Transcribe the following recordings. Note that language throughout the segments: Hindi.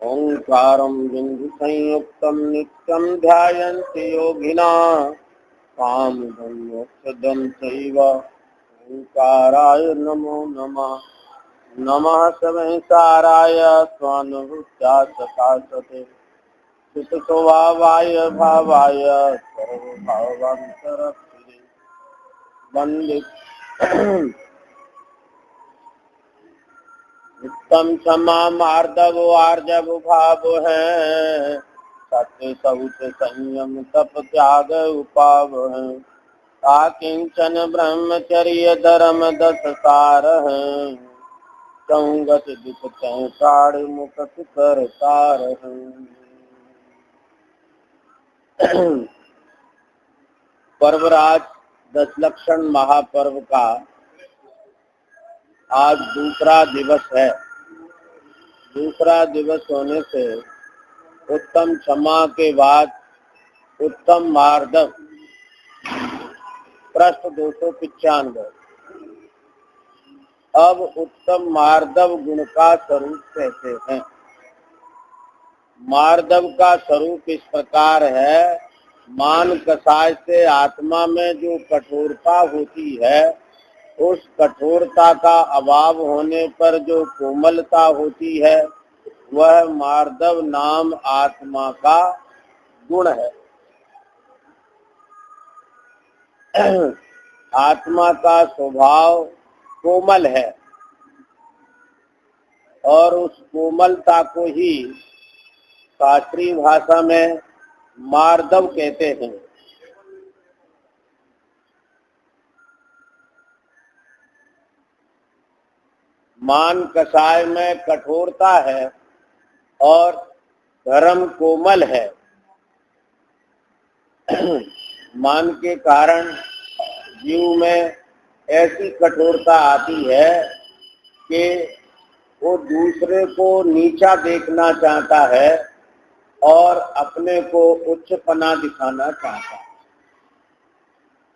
ओंकारं बिंदु संयुक्तं नित्यं ध्यायन्ति योगिनः कामदं मोक्षदं चैव ओंकाराय नमो नमः। नमः सर्वेशाराय स्वानुभूत्या सकाशते चित्तस्वभावाय भावाय सर्वभावान्तरस्थिते वन्दे उत्तम क्षमा मार्दव आर्जव भाव है सत्य सहुत संयम तप त्याग उपाव है आकिंचन ब्रह्मचर्य धर्म दस सार है चौगत दुख चौसाड़ मुख कर तार है। पर्वराज दशलक्षण महापर्व का आज दूसरा दिवस है। दूसरा दिवस होने से उत्तम क्षमा के बाद उत्तम मार्दव पृष्ठ 295। अब उत्तम मार्दव गुण का स्वरूप कैसे है? मार्दव का स्वरूप इस प्रकार है, मान कषाय से आत्मा में जो कठोरता होती है उस कठोरता का अभाव होने पर जो कोमलता होती है वह मार्दव नाम आत्मा का गुण है। आत्मा का स्वभाव कोमल है और उस कोमलता को ही शास्त्रीय भाषा में मार्दव कहते हैं। मान कषाय में कठोरता है और धर्म कोमल है। मान के कारण जीव में ऐसी कठोरता आती है कि वो दूसरे को नीचा देखना चाहता है और अपने को उच्चपना दिखाना चाहता है।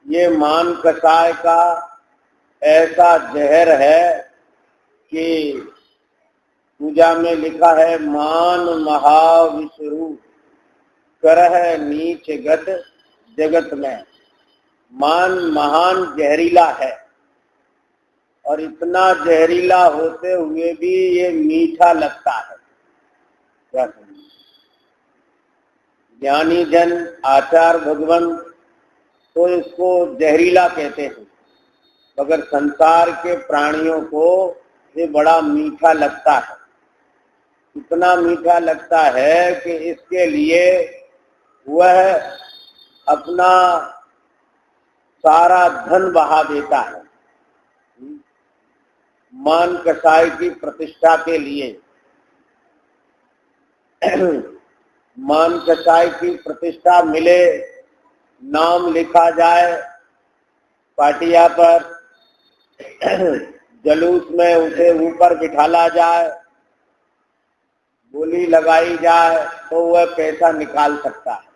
ये मान कषाय का ऐसा जहर है कि पूजा में लिखा है मान महाविष्णु करह नीच गत जगत में। मान महान जहरीला है और इतना जहरीला होते हुए भी ये मीठा लगता है। क्या ज्ञानी जन आचार भगवान तो इसको जहरीला कहते हैं, मगर संसार के प्राणियों को ये बड़ा मीठा लगता है। इतना मीठा लगता है कि इसके लिए वह अपना सारा धन बहा देता है मान कषाय की प्रतिष्ठा के लिए। मान कषाय की प्रतिष्ठा मिले, नाम लिखा जाए पाटिया पर, जलूस में उसे ऊपर बिठाला जाए, बोली लगाई जाए तो वह पैसा निकाल सकता है।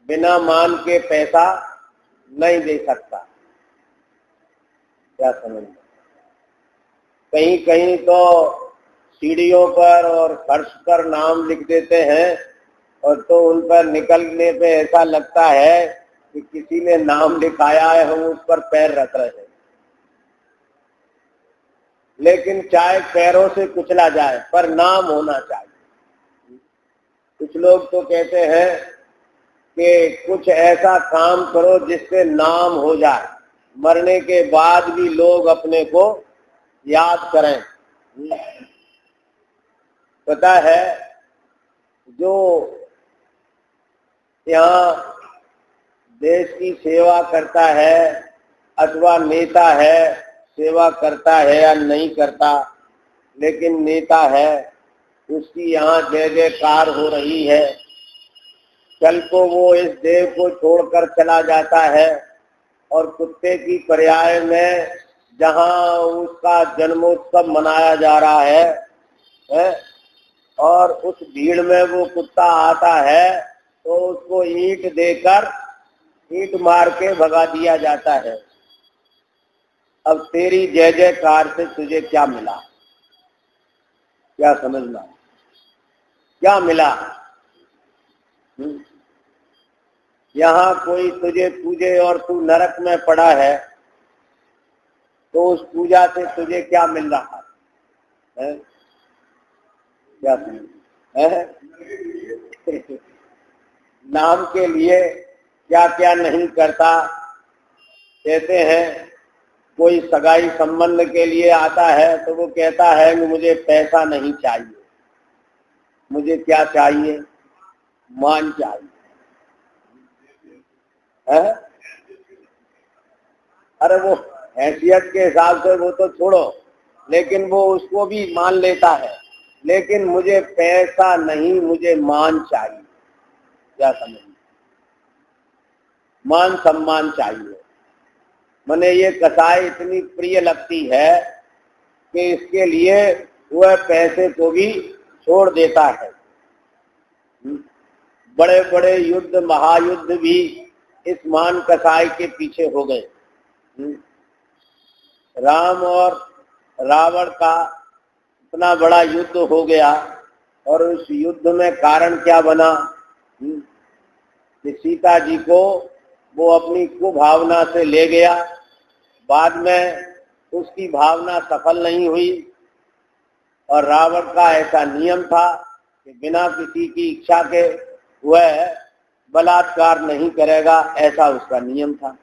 बिना मान के पैसा नहीं दे सकता। क्या समझ? कहीं कहीं तो सीढ़ियों पर और फर्श पर नाम लिख देते हैं और तो उन पर निकलने पे ऐसा लगता है कि किसी ने नाम लिखाया है, हम उस पर पैर रख रहे हैं। लेकिन चाहे पैरों से कुचला जाए पर नाम होना चाहिए। कुछ लोग तो कहते हैं कि कुछ ऐसा काम करो जिससे नाम हो जाए, मरने के बाद भी लोग अपने को याद करें। पता है, जो यहाँ देश की सेवा करता है अथवा नेता है, सेवा करता है या नहीं करता, लेकिन नेता है, उसकी यहाँ जय जयकार हो रही है। कल को वो इस देह को छोड़कर चला जाता है और कुत्ते की पर्याय में जहाँ उसका जन्मोत्सव मनाया जा रहा है और उस भीड़ में वो कुत्ता आता है तो उसको ईंट देकर ईंट मार के भगा दिया जाता है। अब तेरी जय जयकार से तुझे क्या मिला, क्या समझना, क्या मिला? यहाँ कोई तुझे पूजे और तू नरक में पड़ा है, तो उस पूजा से तुझे क्या मिल रहा है? क्या है? नाम के लिए क्या क्या नहीं करता। कहते हैं कोई सगाई संबंध के लिए आता है तो वो कहता है कि मुझे पैसा नहीं चाहिए, मुझे क्या चाहिए? मान चाहिए। है? अरे वो हैसियत के हिसाब से वो तो छोड़ो, लेकिन वो उसको भी मान लेता है, लेकिन मुझे पैसा नहीं, मुझे मान चाहिए। क्या समझ? मान सम्मान चाहिए। मने ये कसाई इतनी प्रिय लगती है कि इसके लिए वह पैसे को भी छोड़ देता है। बड़े बड़े युद्ध, महायुद्ध भी इस मान कसाई के पीछे हो गए। राम और रावण का इतना बड़ा युद्ध हो गया, और उस युद्ध में कारण क्या बना कि सीता जी को वो अपनी कुभावना से ले गया। बाद में उसकी भावना सफल नहीं हुई, और रावण का ऐसा नियम था कि बिना किसी की इच्छा के वह बलात्कार नहीं करेगा, ऐसा उसका नियम था।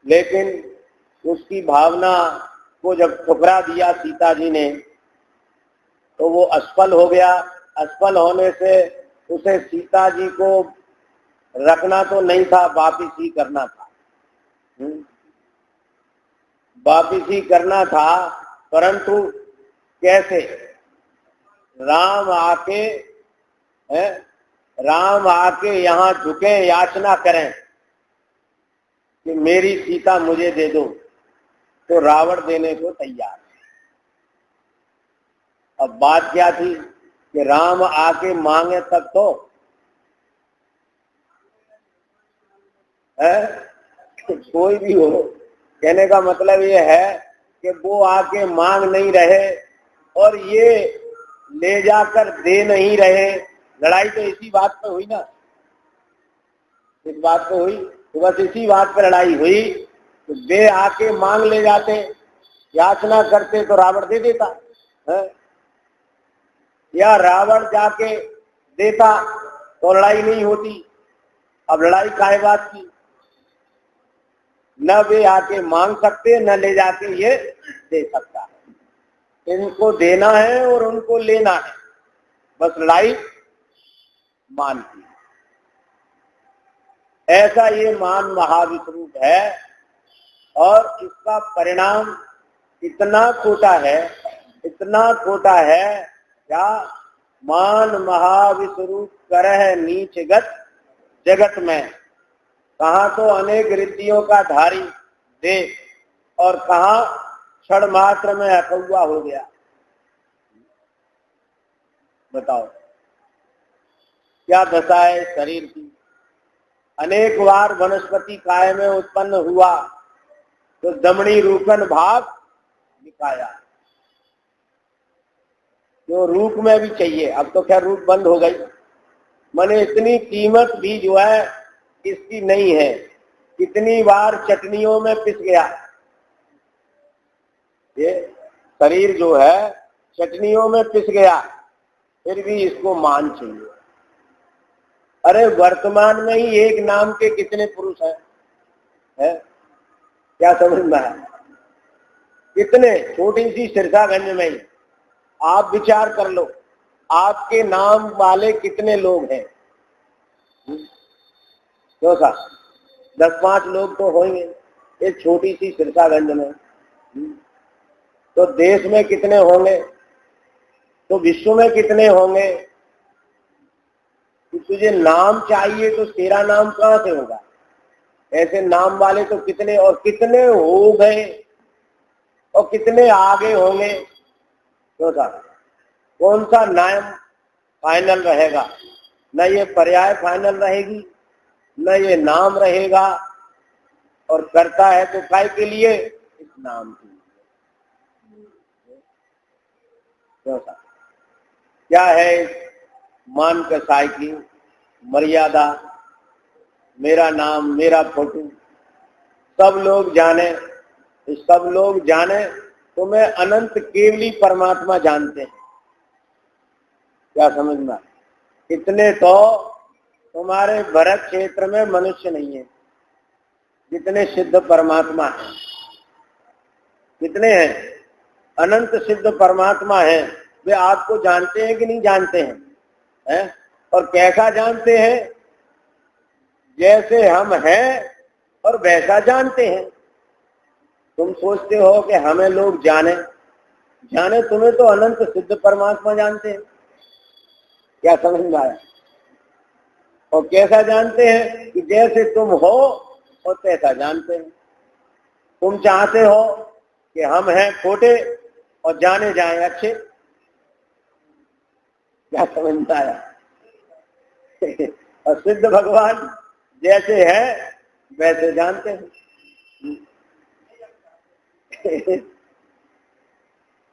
लेकिन उसकी भावना को जब ठुकरा दिया सीता जी ने, तो वो असफल हो गया। असफल होने से उसे सीता जी को रखना तो नहीं था, वापिस ही करना था। वापिस ही करना था, परंतु कैसे? राम आके यहाँ झुके, याचना करें कि मेरी सीता मुझे दे दो, तो रावण देने को तैयार। अब बात क्या थी कि राम आके मांगे तब तो है, कोई भी हो। कहने का मतलब ये है कि वो आके मांग नहीं रहे और ये ले जाकर दे नहीं रहे। लड़ाई तो इसी बात पे हुई ना, इस बात पे हुई, तो बस इसी बात पे लड़ाई हुई। तो वे आके मांग ले जाते, याचना करते, तो रावण दे देता है, या रावण जाके देता तो लड़ाई नहीं होती। अब लड़ाई काहे बात की? न वे आके मांग सकते, न ले जाके ये दे सकता है। इनको देना है और उनको लेना है, बस लड़ाई मान की। ऐसा ये मान महाविश्व है, और इसका परिणाम इतना खोटा है, इतना खोटा है। क्या? मान महाविश्व करह नीचगत जगत में। कहाँ तो अनेक रिद्धियों का धारी देख, और कहाँ क्षण मात्र में अकौआ हो गया। बताओ क्या दशा है शरीर की। अनेक बार वनस्पति काय में उत्पन्न हुआ, तो दमड़ी रूपन भाग दिखाया। जो रूप में भी चाहिए, अब तो खैर रूप बंद हो गई, माने इतनी कीमत भी जो है इसकी नहीं है। कितनी बार चटनियों में पिस गया ये शरीर, जो है चटनियों में पिस गया, फिर भी इसको मान चाहिए। अरे वर्तमान में ही एक नाम के कितने पुरुष हैं? है? क्या समझना है? कितने, छोटी सी सिरसागंज में ही आप विचार कर लो, आपके नाम वाले कितने लोग हैं? क्यों सा 10-5 लोग तो होंगे एक छोटी सी सिरसागंज में। तो देश में कितने होंगे, तो विश्व में कितने होंगे? कि तुझे नाम चाहिए तो तेरा नाम कहां से होगा? ऐसे नाम वाले तो कितने और कितने हो गए, और कितने आगे होंगे। क्यों सा कौन सा नाम फाइनल रहेगा? न ये पर्याय फाइनल रहेगी, न ये नाम रहेगा। और करता है तो काय के लिए? इस नाम के लिए। क्या है इस मान कसाई की मर्यादा? मेरा नाम, मेरा फोटो सब लोग जाने, सब लोग जाने तो मैं अनंत केवली परमात्मा जानते हैं। क्या समझना? इतने तो तुम्हारे भरत क्षेत्र में मनुष्य नहीं है जितने सिद्ध परमात्मा हैं। कितने हैं? अनंत सिद्ध परमात्मा हैं। वे आपको जानते हैं कि नहीं जानते हैं? हैं? और कैसा जानते हैं? जैसे हम हैं और वैसा जानते हैं। तुम सोचते हो कि हमें लोग जाने, तुम्हें तो अनंत सिद्ध परमात्मा जानते हैं। क्या समझ में आया? और कैसा जानते हैं? कि जैसे तुम हो और तैसा जानते हैं। तुम चाहते हो कि हम हैं खोटे और जाने जाएं अच्छे। क्या समझ में आया? और सिद्ध भगवान जैसे है वैसे जानते हैं।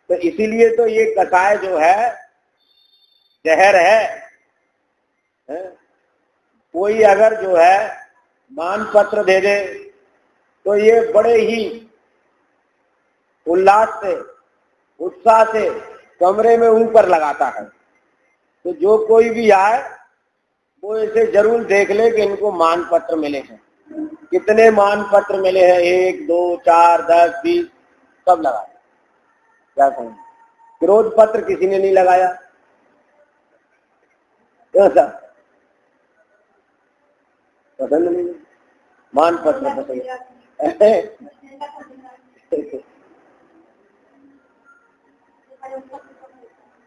तो इसीलिए तो ये कसाय जो है जहर है। कोई अगर जो है मान पत्र दे दे तो ये बड़े ही उल्लास से, उत्साह से कमरे में ऊपर लगाता है। तो जो कोई भी आए वो इसे जरूर देख ले कि इनको मान पत्र मिले हैं। कितने मान पत्र मिले हैं? 1, 2, 4, 10, 20 सब लगा। क्या कहें? विरोध पत्र किसी ने नहीं लगाया। पसंद नहीं, मान पत्र पसंद।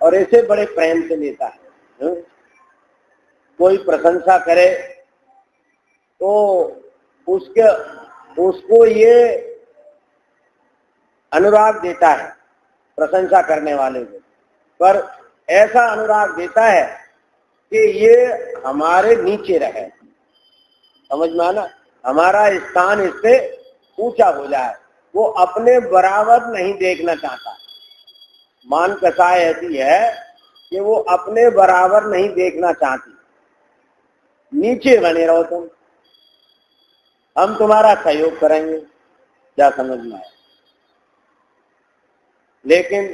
और ऐसे बड़े प्रेम से लेता है। कोई प्रशंसा करे तो उसको ये अनुराग देता है प्रशंसा करने वाले को, पर ऐसा अनुराग देता है कि ये हमारे नीचे रहे। समझ में आना? हमारा स्थान इससे ऊंचा हो जाए। वो अपने बराबर नहीं देखना चाहता। मान कसाय ऐसी है कि वो अपने बराबर नहीं देखना चाहती। नीचे बने रहो तुम, हम तुम्हारा सहयोग करेंगे। क्या समझ में आया? लेकिन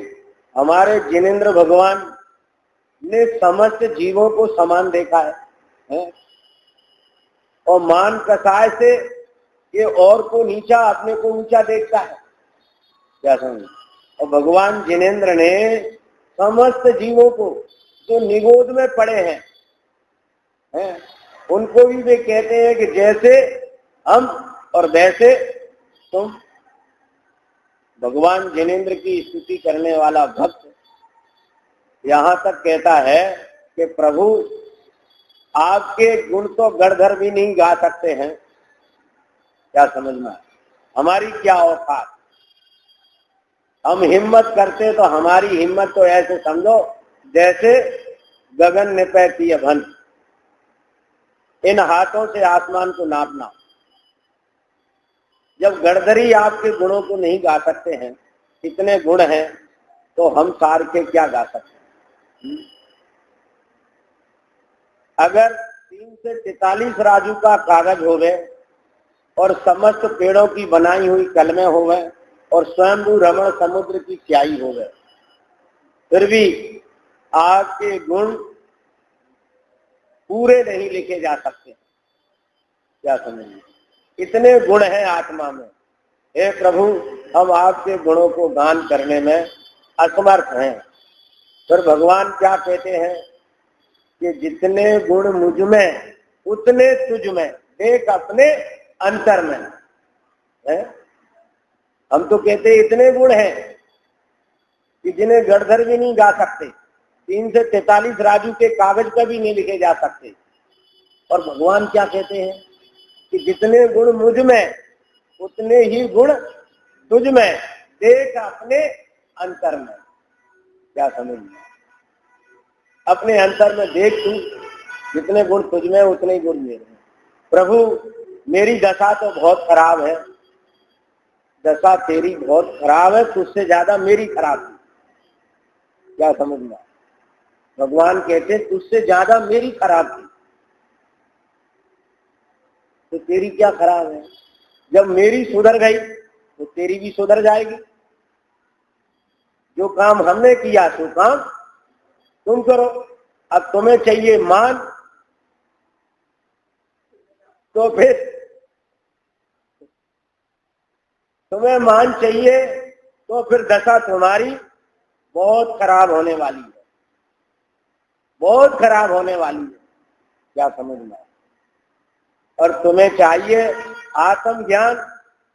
हमारे जिनेंद्र भगवान ने समस्त जीवों को समान देखा है? और मान कसाय से ये और को नीचा, अपने को ऊंचा देखता है। क्या समझ? और भगवान जिनेंद्र ने समस्त जीवों को जो निगोद में पड़े हैं, उनको भी वे कहते हैं कि जैसे हम और वैसे तुम। भगवान जिनेंद्र की स्तुति करने वाला भक्त यहाँ तक कहता है कि प्रभु आपके गुण तो गढ़धर भी नहीं गा सकते हैं। क्या समझ में? हमारी क्या औकात? हम हिम्मत करते तो हमारी हिम्मत तो ऐसे समझो जैसे गगन निपैती अभन, इन हाथों से आसमान को नापना। जब गढ़धरी आपके गुणों को नहीं गा सकते हैं, इतने गुण हैं, तो हम सार के क्या गा सकते हैं? अगर 3 से 43 राजू का कागज होवे और समस्त पेड़ों की बनाई हुई कलमें होवे और स्वयंभू रमण समुद्र की स्याही होवे, फिर भी आपके गुण पूरे नहीं लिखे जा सकते। क्या समझिए? इतने गुण हैं आत्मा में। हे प्रभु, हम आपके गुणों को गान करने में असमर्थ हैं। फिर भगवान क्या कहते हैं कि जितने गुण मुझ में उतने तुझ में, देख अपने अंतर में है। हम तो कहते इतने गुण हैं कि जिन्हें गढ़धर भी नहीं गा सकते, 3 से 43 राजू के कागज पर भी नहीं लिखे जा सकते। और भगवान क्या कहते हैं कि जितने गुण मुझ में उतने ही गुण तुझ में, देख अपने अंतर में। क्या समझ में? अपने अंतर में देख तू, जितने गुण तुझ में उतने गुण मेरे में। प्रभु मेरी दशा तो बहुत खराब है, दशा तेरी बहुत खराब है, तुझसे ज्यादा मेरी खराब है। क्या समझना? भगवान कहते तुझसे ज्यादा मेरी खराब थी, तो तेरी क्या खराब है? जब मेरी सुधर गई तो तेरी भी सुधर जाएगी। जो काम हमने किया सो काम तुम करो। अब तुम्हें चाहिए मान, तो फिर तुम्हें मान चाहिए तो फिर दशा तुम्हारी बहुत खराब होने वाली है, बहुत खराब होने वाली है। क्या समझना? और तुम्हें चाहिए आत्मज्ञान,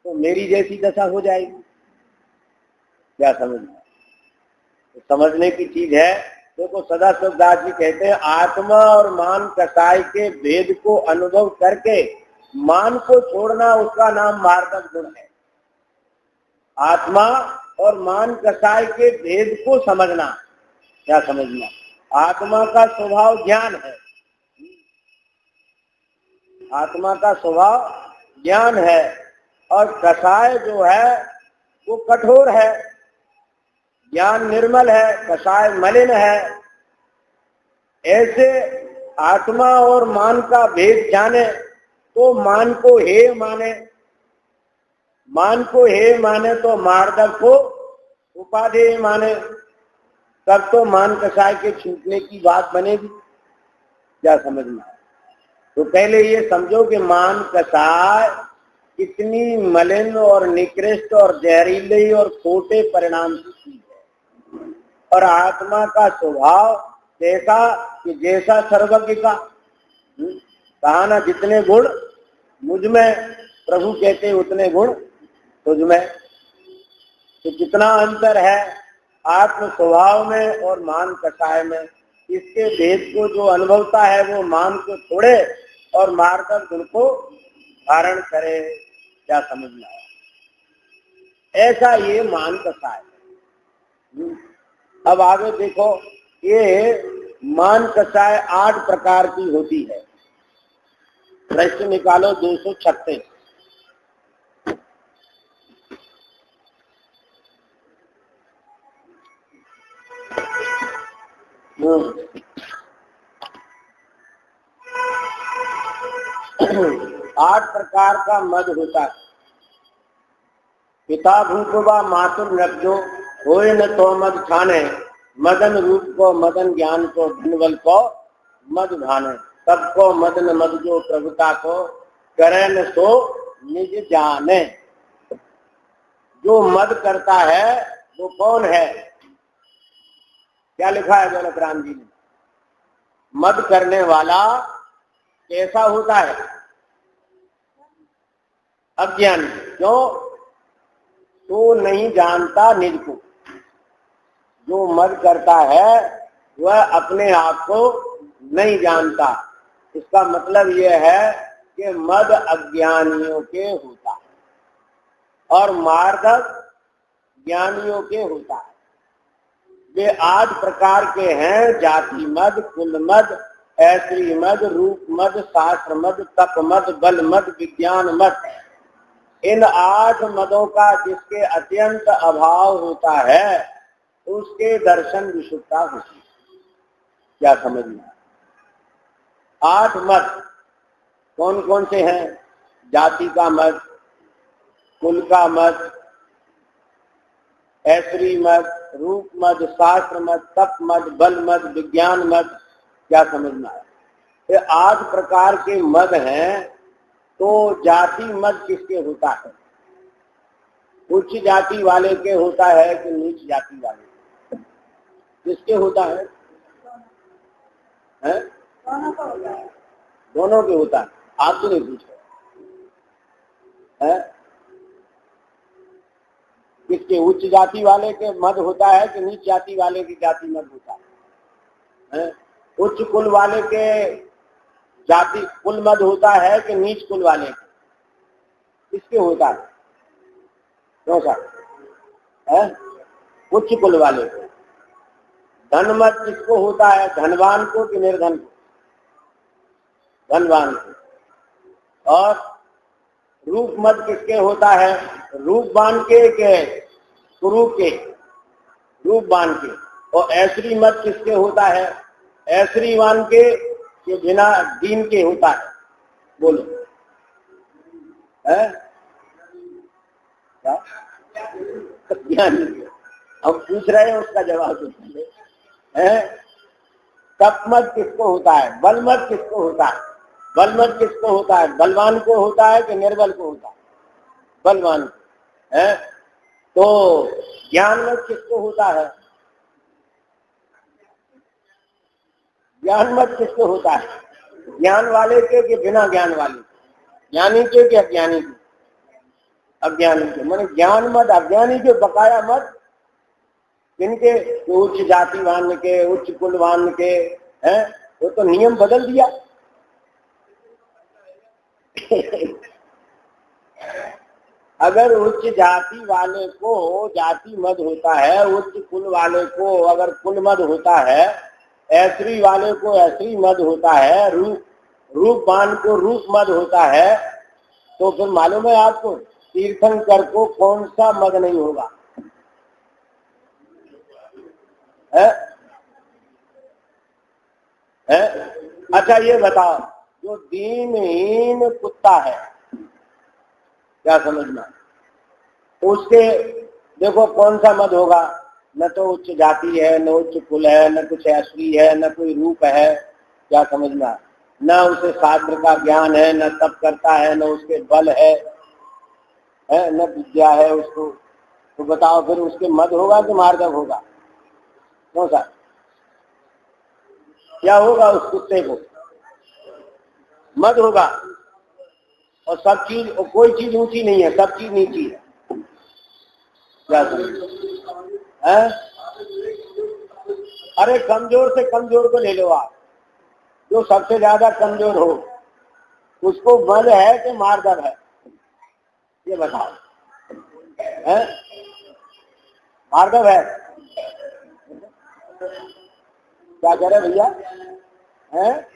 तो मेरी जैसी दशा हो जाएगी। क्या समझना? तो समझने की चीज है। देखो सदाशिव दास जी कहते हैं आत्मा और मान कसाई के भेद को अनुभव करके मान को छोड़ना, उसका नाम मार्दव गुण है। आत्मा और मान कसाई के भेद को समझना। क्या समझना? आत्मा का स्वभाव ज्ञान है, आत्मा का स्वभाव ज्ञान है, और कसाय जो है वो कठोर है। ज्ञान निर्मल है, कसाय मलिन है। ऐसे आत्मा और मान का भेद जाने तो मान को हे माने, मान को हे माने तो मार्दव को उपाधेय माने, तब तो मान कसाय के छूटने की बात बनेगी। क्या समझना? तो पहले ये समझो कि मान कसाय कितनी मलिन और निकृष्ट और जहरीली और खोटे परिणाम की चीज है, और आत्मा का स्वभाव कैसा कि जैसा सर्वज्ञ का। कहा ना जितने गुण मुझ में, प्रभु कहते उतने गुण तुझ में। तो कितना अंतर है आत्म स्वभाव में और मान कसाय में। इसके भेद को जो अनुभवता है वो मान को छोड़े और मार्दव गुण को धारण करे। क्या समझना है? ऐसा ये मान कसाय है। अब आगे देखो, ये मान कसाय 8 प्रकार की होती है। प्रश्न निकालो 236। 8 प्रकार का मद होता है। पिता भूतवा मातुर नब्जो होए न तो मद खाने, मदन रूप को मदन ज्ञान को धनबल को मद भाने, सबको मदन मद जो प्रभुता को करे न सो निज जाने। जो मद करता है वो कौन है? क्या लिखा है जनक राम जी ने? मद करने वाला कैसा होता है? अज्ञानी। क्यों? तो नहीं जानता निज को। जो मद करता है वह अपने आप को नहीं जानता। इसका मतलब यह है कि मद अज्ञानियों के होता है और मार्दव ज्ञानियों के होता है। वे 8 प्रकार के हैं। जाति मद, कुल मद, ऐश्वर्य मद, रूप मद, शास्त्र मद, तप मद, बल मद, विज्ञान मद। इन 8 मदों का जिसके अत्यंत अभाव होता है उसके दर्शन विशुद्धता होती है। क्या समझना? 8 मद कौन कौन से हैं? जाति का मद, कुल का मद, ऐश्वर्य मद, रूप मद, शास्त्र मद, तप मद, बल मद, विज्ञान मद। क्या समझना है? ये 8 प्रकार के मद हैं। तो जाति मद किसके होता है? उच्च जाति वाले के होता है कि नीच जाति वाले? किसके होता है? दोनों के होता है। आप तो नहीं पूछो है? किसके? उच्च जाति वाले के मद होता है कि नीच जाति वाले की जाति मद होता है? उच्च कुल वाले के जाति कुल मद होता है कि नीच कुल वाले के? किसके होता है? क्यों सर? उच्च कुल वाले को। धन मद किसको होता है? धनवान को कि निर्धन को? धनवान को। और रूप मद किसके होता है? रूपवान के कुरूप के, रूपवान के। और ऐसरी मद किसके होता है? ऐसरीवान के बिना दीन के होता है। बोलो है क्या? ज्ञानी के। हम पूछ रहे हैं, उसका जवाब दो है। तप मत किसको होता है? बल मत किसको होता है? बल मत किसको होता है? बलवान को होता है कि निर्बल को होता है? बलवान को है। तो ज्ञान मत किसको होता है? ज्ञान मत किसको होता है? ज्ञान वाले के कि बिना ज्ञान वाले? ज्ञानी के कि अज्ञानी के? अज्ञानी के। माने ज्ञान मत अज्ञानी के, बकाया मत किनके? उच्च जातिवान के, उच्च कुलवान के हैं। वो तो नियम बदल दिया। अगर उच्च जाति वाले को जाति मद होता है, उच्च कुल वाले को अगर कुल मद होता है, ऐसरी वाले को ऐसरी मद होता है, रूपवान को रूप मद होता है, तो फिर मालूम है आपको तीर्थंकर को कौन सा मद नहीं होगा? है? है? अच्छा ये बताओ, जो दीनहीन कुत्ता है, क्या समझना, उसके देखो कौन सा मद होगा? न तो उच्च जाति है, न उच्च कुल है, न कुछ ऐश्वर्य है, न कोई रूप है, क्या समझना, न उसे शास्त्र का ज्ञान है, न तप करता है, न उसके बल है, न विद्या है उसको। तो बताओ फिर उसके मद होगा कि मार्दव होगा? कौन सा? क्या होगा? उस कुत्ते को मद होगा। और सब चीज, और कोई चीज ऊंची नहीं है, सब चीज नीची है। क्या है? अरे कमजोर से कमजोर को ले लो आप, जो सबसे ज्यादा कमजोर हो, उसको बल है कि मार्दव है? ये बताओ। है? मार्दव है। क्या कह रहे भैया? है?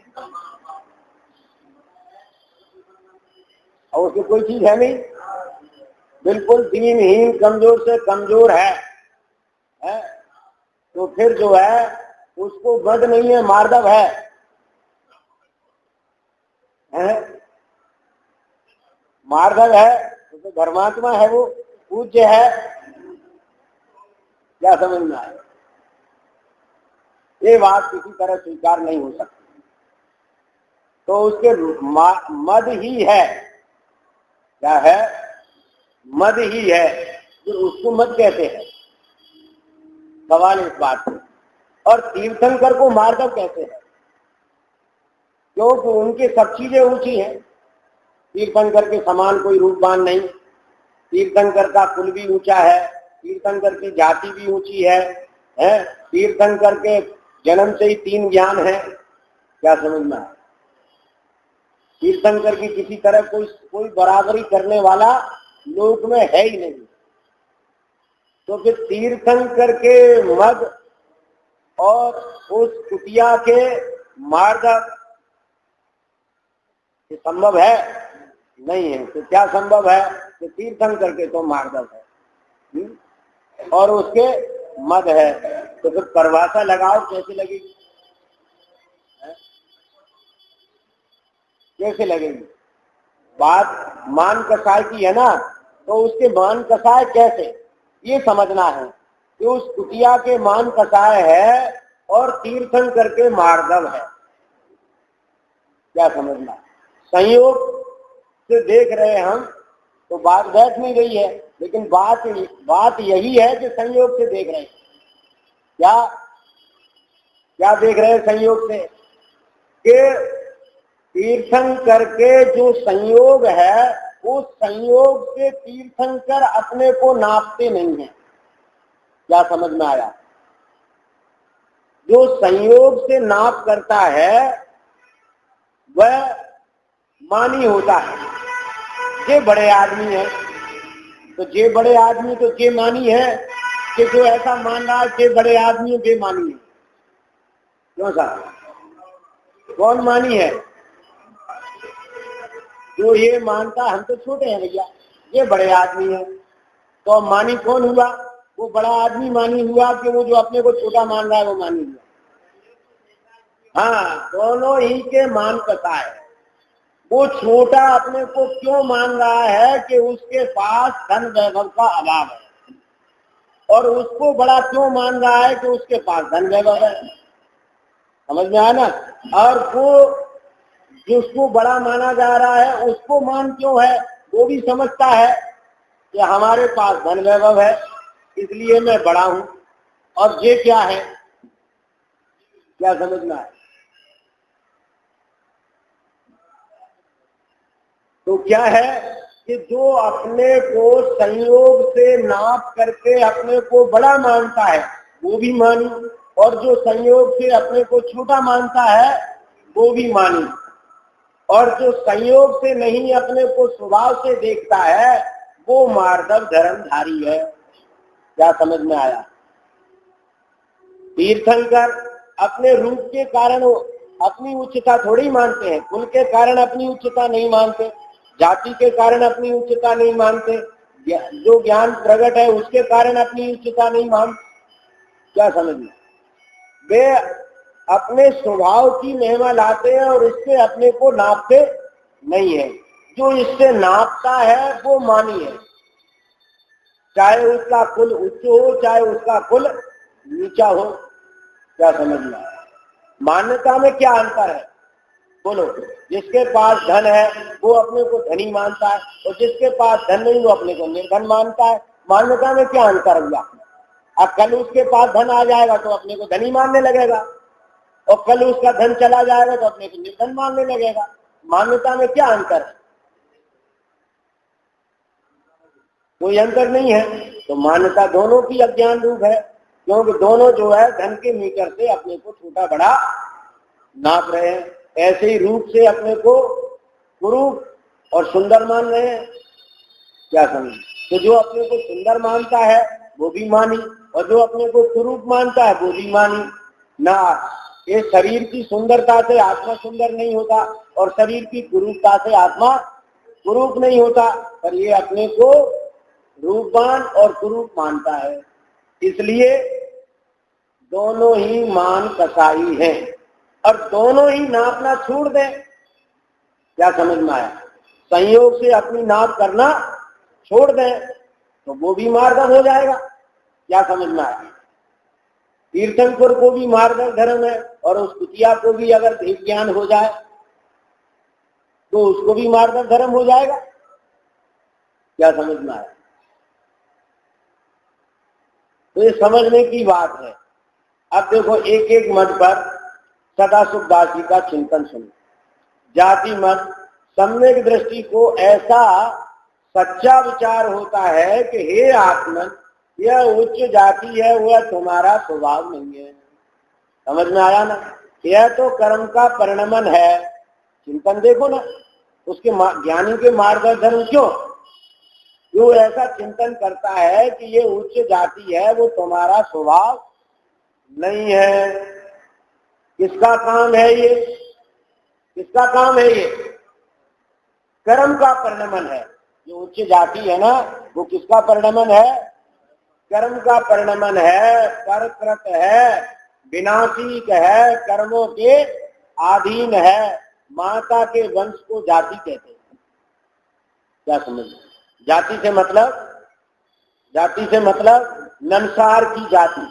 और उसकी कोई चीज है नहीं, बिल्कुल दीनहीन कमजोर से कमजोर है? तो फिर जो है उसको बद नहीं है, मार्दव है। मार्दव है तो धर्मात्मा है, वो पूज्य है। क्या समझना है? ये बात किसी तरह स्वीकार नहीं हो सकती। तो उसके मद ही है। क्या है? मद ही है। तो उसको मद कहते हैं। सवाल इस बात पे। और तीर्थंकर को मार्दव कहते हैं, क्योंकि उनकी सब चीजें ऊंची हैं। तीर्थंकर के समान कोई रूपवान नहीं। तीर्थंकर का कुल भी ऊंचा है, तीर्थंकर की जाति भी ऊंची है। तीर्थंकर के जन्म से ही 3 ज्ञान है। क्या समझना है? तीर्थंकर की किसी तरह कोई बराबरी करने वाला लोक में है ही नहीं। तो फिर तीर्थंकर के मद और उस कुटिया के मार्दव संभव है? नहीं है। तो क्या संभव है? कि तीर्थंकर के तो मार्दव है और उसके मद है। तो फिर परिभाषा लगाओ, कैसे लगेगी? कैसे लगेगी? बात मान कसाय की है ना, तो उसके मान कसाय कैसे, ये समझना है कि उस कुटिया के मान कसाय है और तीर्थंकर के मार्दव है। क्या समझना? संयोग से देख रहे हम तो बात बैठ नहीं रही है, लेकिन बात यही है कि संयोग से देख रहे हैं। क्या देख रहे हैं संयोग से? कि तीर्थंकर के जो संयोग है, उस संयोग से तीर्थंकर अपने को नापते नहीं है। क्या समझ में आया? जो संयोग से नाप करता है वह मानी होता है। जे बड़े आदमी है तो जे बड़े आदमी तो जे मानी है, कि जो ऐसा मान रहा है जे बड़े आदमी जे मानी है। क्यों साहब? कौन मानी है? जो ये मानता हम तो छोटे हैं भैया, ये बड़े आदमी है, तो मानी कौन हुआ? वो बड़ा आदमी मानी हुआ कि वो जो अपने को छोटा मान रहा है वो मानी हुआ? हाँ, दोनों ही के मान कथा है। वो छोटा अपने को क्यों मान रहा है कि उसके पास धन वैभव का अभाव है, और उसको बड़ा क्यों मान रहा है कि उसके पास धन वैभव है। समझ में आया ना? और वो जिसको बड़ा माना जा रहा है उसको मान क्यों है? वो भी समझता है कि हमारे पास धन वैभव है इसलिए मैं बड़ा हूं, और ये क्या है? क्या समझ में आया? तो क्या है कि जो अपने को संयोग से नाप करके अपने को बड़ा मानता है वो भी मानी, और जो संयोग से अपने को छोटा मानता है वो भी मानी, और जो संयोग से नहीं अपने को स्वभाव से देखता है वो मार्दव धर्मधारी है। क्या समझ में आया? तीर्थंकर अपने रूप के कारण अपनी उच्चता थोड़ी मानते हैं, कुल के कारण अपनी उच्चता नहीं मानते, जाति के कारण अपनी उच्चता नहीं मानते, जो ज्ञान प्रकट है उसके कारण अपनी उच्चता नहीं मानते। क्या समझ में? वे अपने स्वभाव की महिमा लाते हैं और इससे अपने को नापते नहीं है। जो इससे नापता है वो मानी है, चाहे उसका कुल उच्च हो चाहे उसका कुल नीचा हो। क्या समझ में? मान्यता में क्या अंतर है बोलो? जिसके पास धन है वो अपने को धनी मानता है, और जिसके पास धन नहीं वो अपने को निर्धन मानता है। मान्यता में क्या अंतर हुआ? अब कल उसके पास धन आ जाएगा तो अपने को धनी मानने लगेगा, और कल उसका धन चला जाएगा तो अपने को निर्धन मानने लगेगा। मान्यता में क्या अंतर है? कोई अंतर नहीं है। तो मान्यता दोनों की अज्ञान रूप है, क्योंकि दोनों जो है धन के मीटर से अपने को छोटा बड़ा नाप रहे हैं। ऐसे ही रूप से अपने को कुरूप और सुंदर मान रहे हैं। क्या समझ? तो जो अपने को सुंदर मानता है वो भी मानी, और जो अपने को कुरूप मानता है वो भी मानी ना। ये शरीर की सुंदरता से आत्मा सुंदर नहीं होता, और शरीर की कुरूपता से आत्मा कुरूप नहीं होता, पर ये अपने को रूपवान और कुरूप मानता है। इसलिए दोनों ही मान कसाई हैं, और दोनों ही नापना छोड़ दें। क्या समझ में आया? संयोग से अपनी नाप करना छोड़ दें तो वो भी मार्दव हो जाएगा। क्या समझ में आया? तीर्थंकर को भी मार्दव धर्म है, और उस कुतिया को भी अगर देव ज्ञान हो जाए तो उसको भी मार्दव धर्म हो जाएगा। क्या समझ में आया? तो ये समझने की बात है। अब देखो एक एक मत पर सदाशिव दास जी का चिंतन सुनो। जाति मत सम्यक दृष्टि को ऐसा सच्चा विचार होता है कि हे आत्मन, यह उच्च जाति है, वह तुम्हारा स्वभाव नहीं है। समझ में आया ना? यह तो कर्म का परिणमन है। चिंतन देखो ना, उसके ज्ञानी के मार्गदर्शन क्यों जो ऐसा चिंतन करता है कि ये उच्च जाति है, वो तुम्हारा स्वभाव नहीं है। किसका काम है ये? किसका काम है ये? कर्म का परिणमन है। जो उच्च जाति है ना, वो किसका परिणमन है? कर्म का परिणमन है, परकृत है, विनाशिक है, कर्मों के अधीन है। माता के वंश को जाति कहते हैं। क्या समझ? जाति से मतलब नंसार की जाति,